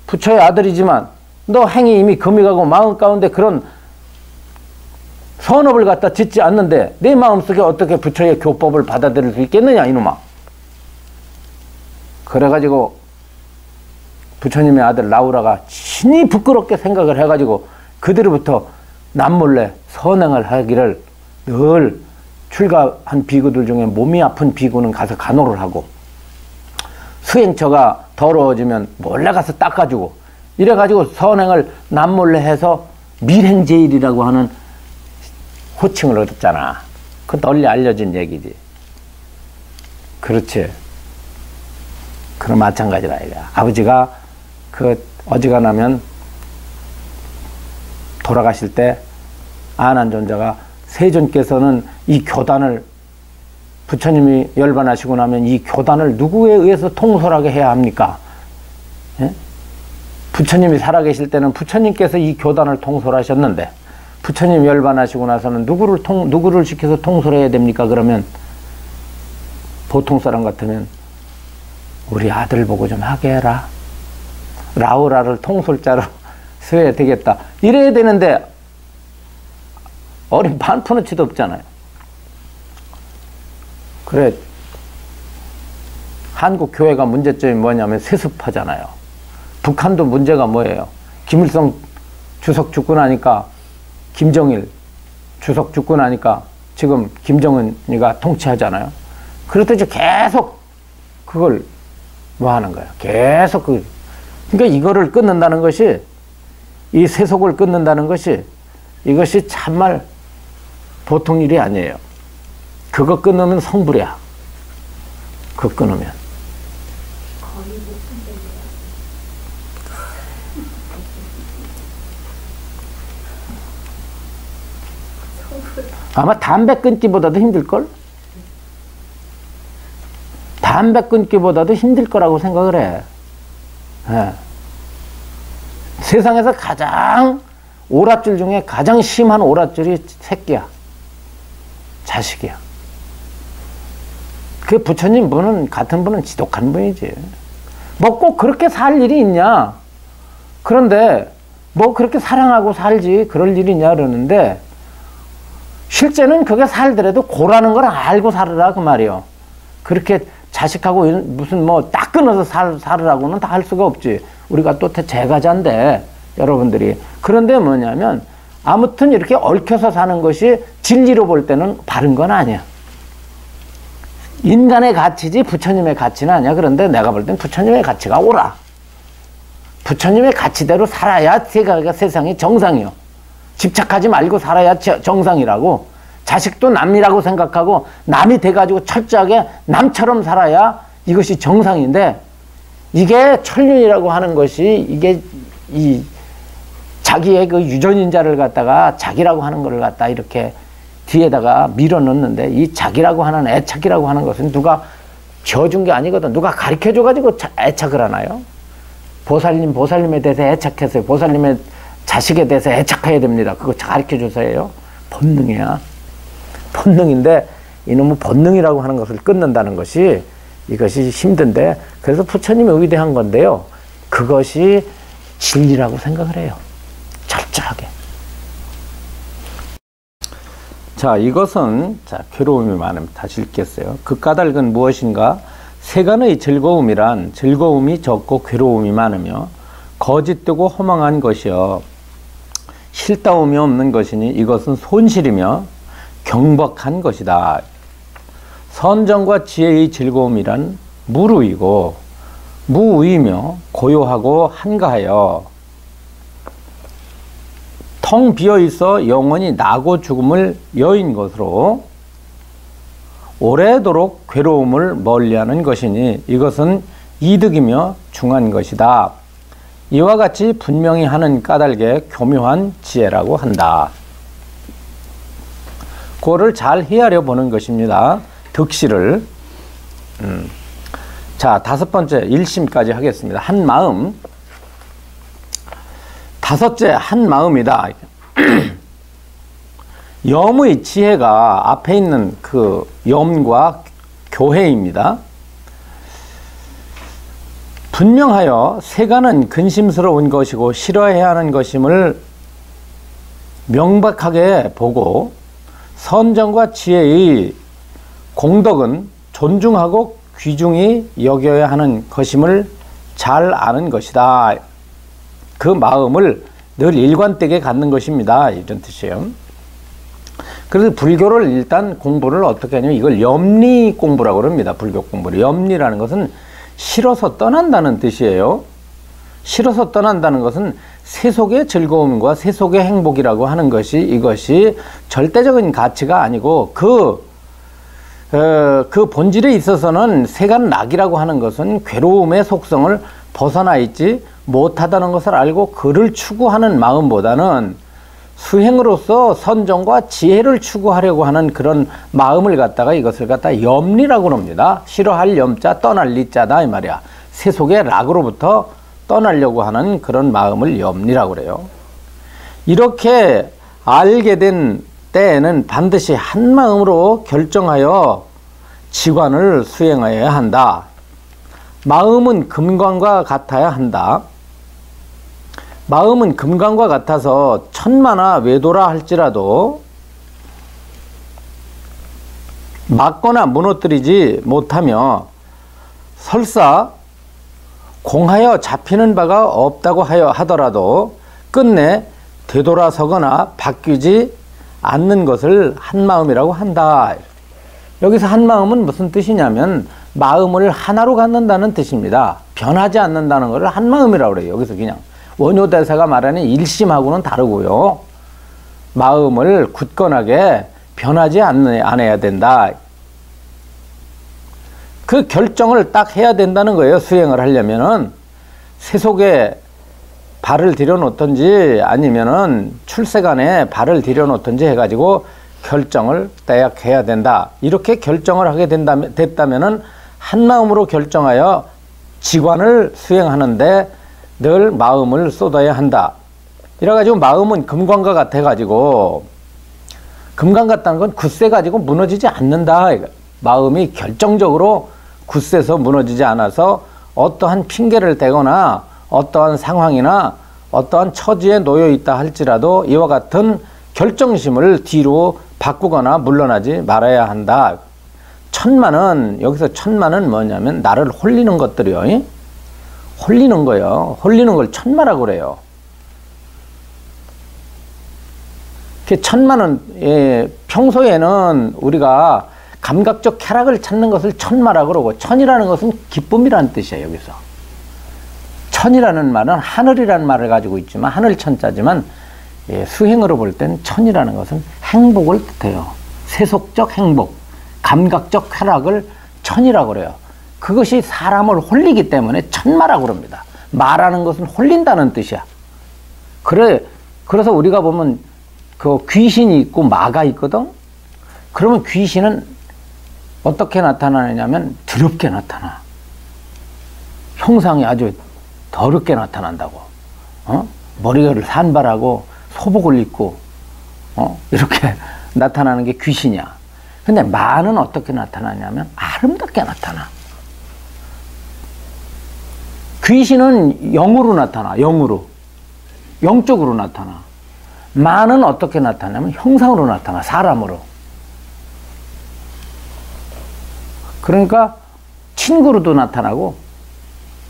부처의 아들이지만 너 행이 이미 금이 가고 마음 가운데 그런 선업을 갖다 짓지 않는데 내 마음속에 어떻게 부처의 교법을 받아들일 수 있겠느냐 이놈아. 그래가지고 부처님의 아들 라우라가 신이 부끄럽게 생각을 해가지고 그들로부터 남몰래 선행을 하기를 늘 출가한 비구들 중에 몸이 아픈 비구는 가서 간호를 하고 수행처가 더러워지면 몰래 가서 닦아주고 이래가지고 선행을 남몰래 해서 밀행제일이라고 하는 호칭을 얻었잖아. 그 널리 알려진 얘기지. 그렇지. 그럼 마찬가지라 이거야. 아버지가 어지간하면 돌아가실 때 아난존자가 세존께서는 이 교단을 부처님이 열반하시고 나면 이 교단을 누구에 의해서 통솔하게 해야 합니까? 예? 부처님이 살아계실 때는 부처님께서 이 교단을 통솔하셨는데 부처님 열반하시고 나서는 누구를 시켜서 통솔해야 됩니까? 그러면 보통 사람 같으면 우리 아들 보고 좀 하게 해라. 라우라를 통솔자로 써야 되겠다. 이래야 되는데 어린 반푼어치도 없잖아요. 그래 한국 교회가 문제점이 뭐냐면 세습하잖아요. 북한도 문제가 뭐예요? 김일성 주석 죽고 나니까 김정일 주석 죽고 나니까 지금 김정은이가 통치하잖아요. 그렇듯이 계속 그걸 뭐 하는 거야. 계속 그러니까 이거를 끊는다는 것이 이 세속을 끊는다는 것이 이것이 참말 보통 일이 아니에요. 그거 끊으면 성불이야. 그거 끊으면. 거의 목숨적이에요. 아마 담배 끊기보다도 힘들걸? 담배 끊기보다도 힘들 거라고 생각을 해. 예. 세상에서 가장 오랏줄 중에 가장 심한 오랏줄이 새끼야. 자식이야. 그 부처님 분은, 같은 분은 지독한 분이지. 뭐 꼭 그렇게 살 일이 있냐? 그런데 뭐 그렇게 사랑하고 살지 그럴 일이 있냐 그러는데, 실제는 그게 살더라도 고라는 걸 알고 살으라 그 말이요. 그렇게 자식하고 무슨 뭐 딱 끊어서 살으라고는 다 할 수가 없지. 우리가 또 제가자인데 여러분들이. 그런데 뭐냐면 아무튼 이렇게 얽혀서 사는 것이 진리로 볼 때는 바른 건 아니야. 인간의 가치지 부처님의 가치는 아니야. 그런데 내가 볼 땐 부처님의 가치가 옳아. 부처님의 가치대로 살아야 세상이 정상이요. 집착하지 말고 살아야 정상이라고. 자식도 남이라고 생각하고 남이 돼가지고 철저하게 남처럼 살아야 이것이 정상인데, 이게 천륜이라고 하는 것이 이게 이 자기의 그 유전인자를 갖다가 자기라고 하는 것을 갖다 이렇게 뒤에다가 밀어 넣는데, 이 자기라고 하는 애착이라고 하는 것은 누가 지어준 게 아니거든. 누가 가르쳐 줘가지고 애착을 하나요? 보살님에 대해서 애착했어요. 보살님의 자식에 대해서 애착해야 됩니다. 그거 가르쳐 줘서예요. 본능이야. 본능인데 이놈의 본능이라고 하는 것을 끊는다는 것이 이것이 힘든데, 그래서 부처님이 의대한 건데요. 그것이 진리라고 생각을 해요. 철저하게. 자, 이것은 괴로움이 많으면 다시 읽겠어요. 그 까닭은 무엇인가? 세간의 즐거움이란 즐거움이 적고 괴로움이 많으며 거짓되고 허망한 것이여 실다움이 없는 것이니 이것은 손실이며 경박한 것이다. 선정과 지혜의 즐거움이란 무루이고 무의이며 고요하고 한가하여 텅 비어있어 영원히 나고 죽음을 여인 것으로 오래도록 괴로움을 멀리하는 것이니 이것은 이득이며 중한 것이다. 이와 같이 분명히 하는 까닭에 교묘한 지혜라고 한다. 그거를 잘 헤아려 보는 것입니다. 득실을. 자, 5번째 일심까지 하겠습니다. 한 마음. 5째 한 마음이다. 염의 지혜가 앞에 있는 그 염과 교회입니다. 분명하여 세간은 근심스러운 것이고 싫어해야 하는 것임을 명백하게 보고 선정과 지혜의 공덕은 존중하고 귀중히 여겨야 하는 것임을 잘 아는 것이다. 그 마음을 늘 일관되게 갖는 것입니다. 이런 뜻이에요. 그래서 불교를 일단 공부를 어떻게 하냐면 이걸 염리 공부라고 합니다. 불교 공부를. 염리라는 것은 싫어서 떠난다는 뜻이에요. 싫어서 떠난다는 것은 세속의 즐거움과 세속의 행복이라고 하는 것이 이것이 절대적인 가치가 아니고 그 본질에 있어서는 세간락이라고 하는 것은 괴로움의 속성을 벗어나 있지 못하다는 것을 알고 그를 추구하는 마음보다는 수행으로서 선정과 지혜를 추구하려고 하는 그런 마음을 갖다가 이것을 갖다 염리라고 합니다. 싫어할 염자 떠날 리자다 이 말이야. 세속의 락으로부터 떠나려고 하는 그런 마음을 염리라고 그래요. 이렇게 알게 된 때에는 반드시 한 마음으로 결정하여 지관을 수행하여야 한다. 마음은 금광과 같아야 한다. 마음은 금강과 같아서 천마나 외도라 할지라도 막거나 무너뜨리지 못하며 설사 공하여 잡히는 바가 없다고 하더라도 끝내 되돌아서거나 바뀌지 않는 것을 한마음이라고 한다. 여기서 한마음은 무슨 뜻이냐면 마음을 하나로 갖는다는 뜻입니다. 변하지 않는다는 것을 한마음이라고 그래요. 여기서 그냥 원효대사가 말하는 일심하고는 다르고요. 마음을 굳건하게 변하지 않아야 된다. 그 결정을 딱 해야 된다는 거예요. 수행을 하려면은 세속에 발을 들여놓든지 아니면은 출세간에 발을 들여놓든지 해가지고 결정을 딱 해야 된다. 이렇게 결정을 하게 됐다면은 한마음으로 결정하여 지관을 수행하는데 늘 마음을 쏟아야 한다. 이래가지고 마음은 금광과 같아가지고, 금광 같다는 건 굳세 가지고 무너지지 않는다. 마음이 결정적으로 굳세서 무너지지 않아서 어떠한 핑계를 대거나 어떠한 상황이나 어떠한 처지에 놓여 있다 할지라도 이와 같은 결정심을 뒤로 바꾸거나 물러나지 말아야 한다. 천만은, 여기서 천만은 뭐냐면 나를 홀리는 것들이요. 홀리는 거요. 홀리는 걸 천마라고 그래요. 천마는, 평소에는 우리가 감각적 쾌락을 찾는 것을 천마라고 그러고, 천이라는 것은 기쁨이라는 뜻이에요, 여기서. 천이라는 말은 하늘이라는 말을 가지고 있지만, 하늘 천자지만, 수행으로 볼 땐 천이라는 것은 행복을 뜻해요. 세속적 행복, 감각적 쾌락을 천이라고 그래요. 그것이 사람을 홀리기 때문에 천마라고 그럽니다. 마라는 것은 홀린다는 뜻이야. 그래서 우리가 보면 그 귀신이 있고 마가 있거든? 그러면 귀신은 어떻게 나타나느냐면 더럽게 나타나. 형상이 아주 더럽게 나타난다고. 머리를 산발하고 소복을 입고, 이렇게 나타나는 게 귀신이야. 근데 마는 어떻게 나타나냐면 아름답게 나타나. 귀신은 영으로 나타나, 영으로. 영적으로 나타나. 마는 어떻게 나타나냐면 형상으로 나타나, 사람으로. 그러니까 친구로도 나타나고,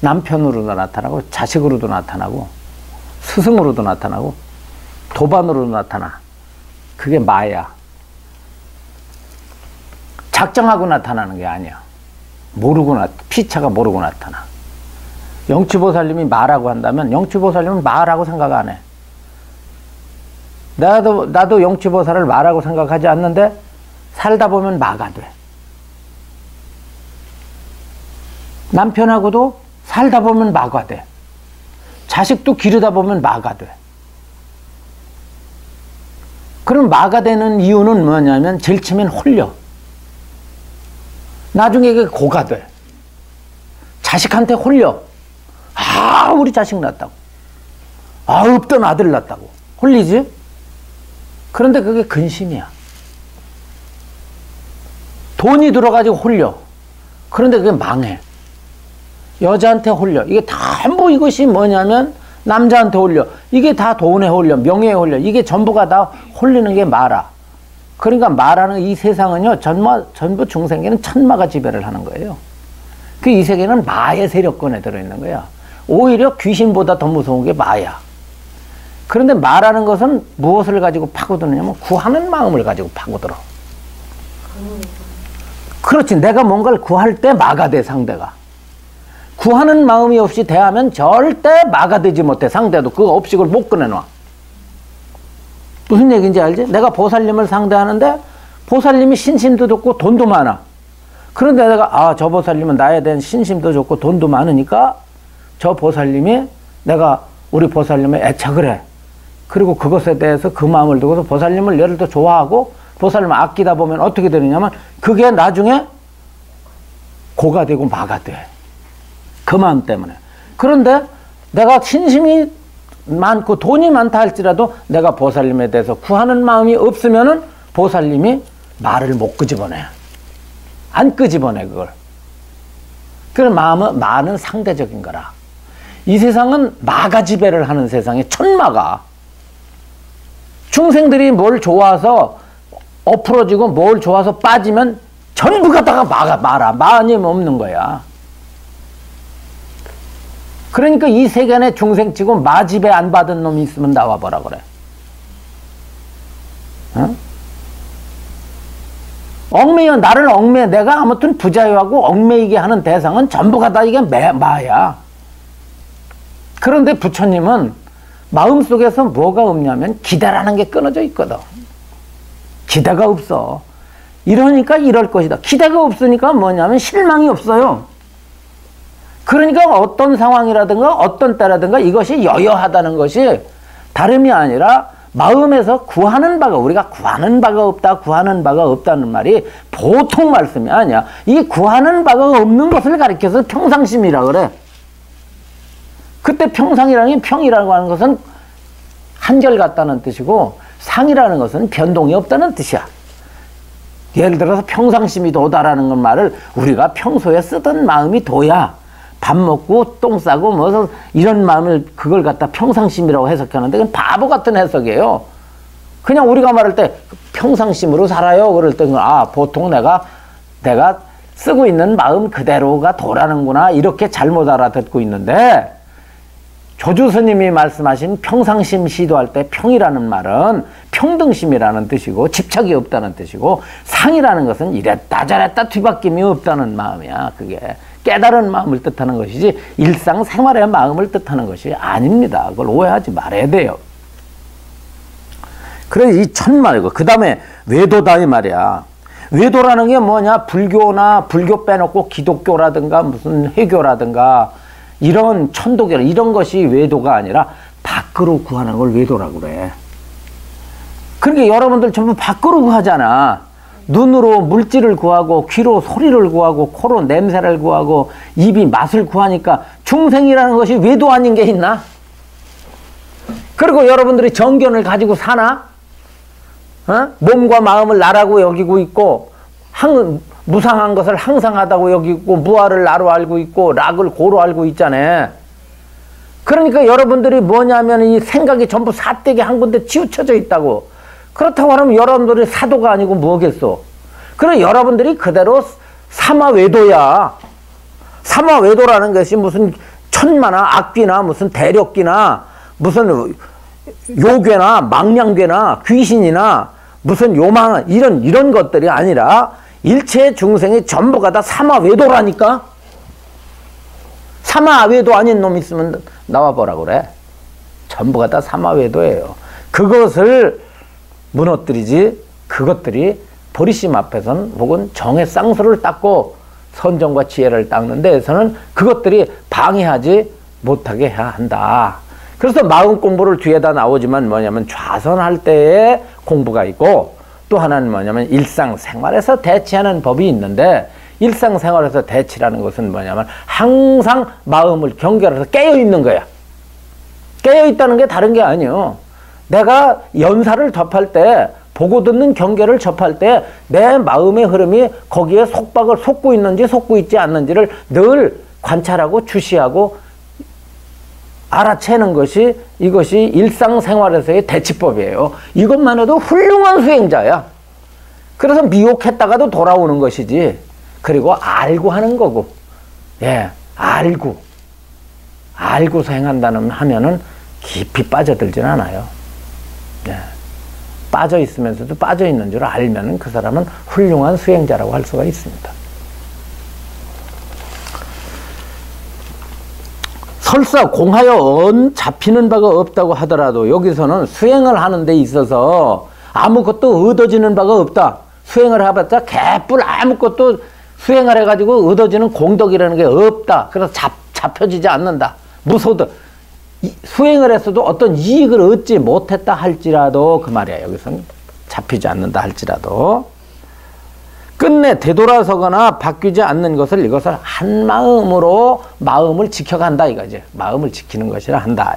남편으로도 나타나고, 자식으로도 나타나고, 스승으로도 나타나고, 도반으로도 나타나. 그게 마야. 작정하고 나타나는 게 아니야. 피차가 모르고 나타나. 영치보살님이 마라고 한다면 영치보살님은 마라고 생각 안 해. 나도 영치보살을 마라고 생각하지 않는데 살다 보면 마가 돼. 남편하고도 살다 보면 마가 돼. 자식도 기르다 보면 마가 돼. 그럼 마가 되는 이유는 뭐냐면 제일 처음엔 홀려. 나중에 그게 고가 돼. 자식한테 홀려. 아, 우리 자식 낳았다고. 아, 없던 아들 낳았다고. 홀리지? 그런데 그게 근심이야. 돈이 들어가지고 홀려. 그런데 그게 망해. 여자한테 홀려. 이게 전부 이것이 뭐냐면 남자한테 홀려. 이게 다 돈에 홀려. 명예에 홀려. 이게 전부가 다 홀리는 게 마라. 그러니까 마라는 이 세상은요, 전부 중생계는 천마가 지배를 하는 거예요. 그 이 세계는 마의 세력권에 들어있는 거야. 오히려 귀신보다 더 무서운 게 마야. 그런데 마라는 것은 무엇을 가지고 파고드느냐면 구하는 마음을 가지고 파고들어. 그렇지. 내가 뭔가를 구할 때 마가 돼, 상대가. 구하는 마음이 없이 대하면 절대 마가 되지 못해. 상대도 그 업식을 못 꺼내놔. 무슨 얘기인지 알지? 내가 보살님을 상대하는데 보살님이 신심도 좋고 돈도 많아. 그런데 내가 저 보살님은 나에 대한 신심도 좋고 돈도 많으니까 저 보살님이 내가 우리 보살님의 애착을 해. 그리고 그것에 대해서 그 마음을 두고서 보살님을 예를 들어 좋아하고 보살님을 아끼다 보면 어떻게 되느냐면 그게 나중에 고가 되고 마가 돼. 그 마음 때문에. 그런데 내가 신심이 많고 돈이 많다 할지라도 내가 보살님에 대해서 구하는 마음이 없으면은 보살님이 말을 못 끄집어내. 안 끄집어내, 그걸. 그런 마는 상대적인 거라. 이 세상은 마가 지배를 하는 세상에 천마가. 중생들이 뭘 좋아서 엎으러지고 뭘 좋아서 빠지면 전부 갖다가 마라. 마음이 없는 거야. 그러니까 이 세간에 중생치고 마지배 안 받은 놈이 있으면 나와보라 그래. 얽매여, 나를 얽매, 내가 아무튼 부자유하고 얽매이게 하는 대상은 전부가 다 이게 마야. 그런데 부처님은 마음속에서 뭐가 없냐면 기대라는 게 끊어져 있거든. 기대가 없어. 이러니까 이럴 것이다. 기대가 없으니까 뭐냐면 실망이 없어요. 그러니까 어떤 상황이라든가 어떤 때라든가 이것이 여여하다는 것이 다름이 아니라 마음에서 구하는 바가, 우리가 구하는 바가 없다, 구하는 바가 없다는 말이 보통 말씀이 아니야. 이 구하는 바가 없는 것을 가리켜서 평상심이라 그래. 그때 평상이라는 게, 평이라고 하는 것은 한결같다는 뜻이고 상이라는 것은 변동이 없다는 뜻이야. 예를 들어서 평상심이 도다라는 건 말을 우리가 평소에 쓰던 마음이 도야. 밥 먹고 똥 싸고 뭐 이런 마음을, 그걸 갖다 평상심이라고 해석하는데 그건 바보 같은 해석이에요. 그냥 우리가 말할 때 평상심으로 살아요 그럴 때 보통 내가 쓰고 있는 마음 그대로가 도라는구나 이렇게 잘못 알아듣고 있는데, 조주 스님이 말씀하신 평상심 시도할 때 평이라는 말은 평등심이라는 뜻이고 집착이 없다는 뜻이고, 상이라는 것은 이랬다 저랬다 뒤바뀜이 없다는 마음이야. 그게 깨달은 마음을 뜻하는 것이지 일상생활의 마음을 뜻하는 것이 아닙니다. 그걸 오해하지 말아야 돼요. 그래서 이 천말이고, 그 다음에 외도다 이 말이야. 외도라는 게 뭐냐, 불교나 불교 빼놓고 기독교라든가 무슨 회교라든가 이런 천도교 이런 것이 외도가 아니라 밖으로 구하는 걸 외도라고 그래. 그러니까 여러분들 전부 밖으로 구하잖아. 눈으로 물질을 구하고, 귀로 소리를 구하고, 코로 냄새를 구하고, 입이 맛을 구하니까 중생이라는 것이 외도 아닌 게 있나? 그리고 여러분들이 정견을 가지고 사나? 몸과 마음을 나라고 여기고 있고, 무상한 것을 항상하다고 여기고, 무아를 나로 알고 있고, 락을 고로 알고 있잖아요. 그러니까 여러분들이 뭐냐면 이 생각이 전부 사대기 한 군데 치우쳐져 있다고. 그렇다고 하면 여러분들이 사도가 아니고 뭐겠어? 그래 여러분들이 그대로 사마외도야. 사마외도라는 것이 무슨 천마나 악귀나 무슨 대력귀나 무슨 요괴나 망냥괴나 귀신이나 무슨 요망 이런 것들이 아니라 일체 중생이 전부가 다 사마외도라니까. 사마외도 아닌 놈 있으면 나와보라 그래. 전부가 다 사마외도예요. 그것을 무너뜨리지, 그것들이 보리심 앞에서는 혹은 정의 쌍수를 닦고 선정과 지혜를 닦는 데에서는 그것들이 방해하지 못하게 해야 한다. 그래서 마음 공부를 뒤에다 나오지만 뭐냐면 좌선할 때의 공부가 있고, 또 하나는 뭐냐면 일상생활에서 대치하는 법이 있는데, 일상생활에서 대치라는 것은 뭐냐면 항상 마음을 경계해서 깨어있는 거야. 깨어있다는 게 다른 게 아니에요. 내가 연사를 접할 때, 보고 듣는 경계를 접할 때 내 마음의 흐름이 거기에 속박을 솟고 있는지 솟고 있지 않는지를 늘 관찰하고 주시하고 알아채는 것이, 이것이 일상생활에서의 대치법이에요. 이것만 해도 훌륭한 수행자야. 그래서 미혹했다가도 돌아오는 것이지. 그리고 알고 하는 거고, 예, 알고서 행한다는 하면은 깊이 빠져들진 않아요. 예. 빠져 있으면서도 빠져 있는 줄 알면은 그 사람은 훌륭한 수행자라고 할 수가 있습니다. 설사 공하여 잡히는 바가 없다고 하더라도 여기서는 수행을 하는 데 있어서 아무것도 얻어지는 바가 없다. 수행을 해봤자 개뿔 아무것도 수행을 해가지고 얻어지는 공덕이라는 게 없다. 그래서 잡혀지지 않는다. 무소득. 수행을 했어도 어떤 이익을 얻지 못했다 할지라도, 그 말이야. 여기서는 잡히지 않는다 할지라도 끝내 되돌아서거나 바뀌지 않는 것을, 이것을 한 마음으로 마음을 지켜간다 이거지. 마음을 지키는 것이라 한다.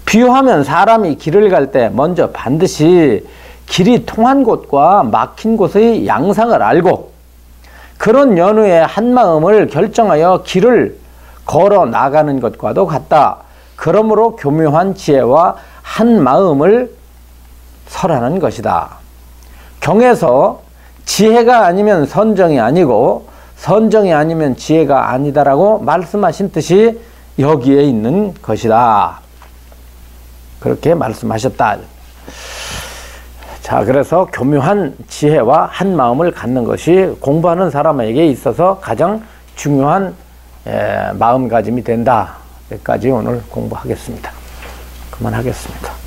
비유하면 사람이 길을 갈 때 먼저 반드시 길이 통한 곳과 막힌 곳의 양상을 알고, 그런 연후에 한 마음을 결정하여 길을 걸어 나가는 것과도 같다. 그러므로 교묘한 지혜와 한 마음을 설하는 것이다. 경에서 지혜가 아니면 선정이 아니고 선정이 아니면 지혜가 아니다라고 말씀하신 뜻이 여기에 있는 것이다. 그렇게 말씀하셨다. 자, 그래서 교묘한 지혜와 한 마음을 갖는 것이 공부하는 사람에게 있어서 가장 중요한 마음가짐이 된다. 여기까지 오늘 공부하겠습니다. 그만하겠습니다.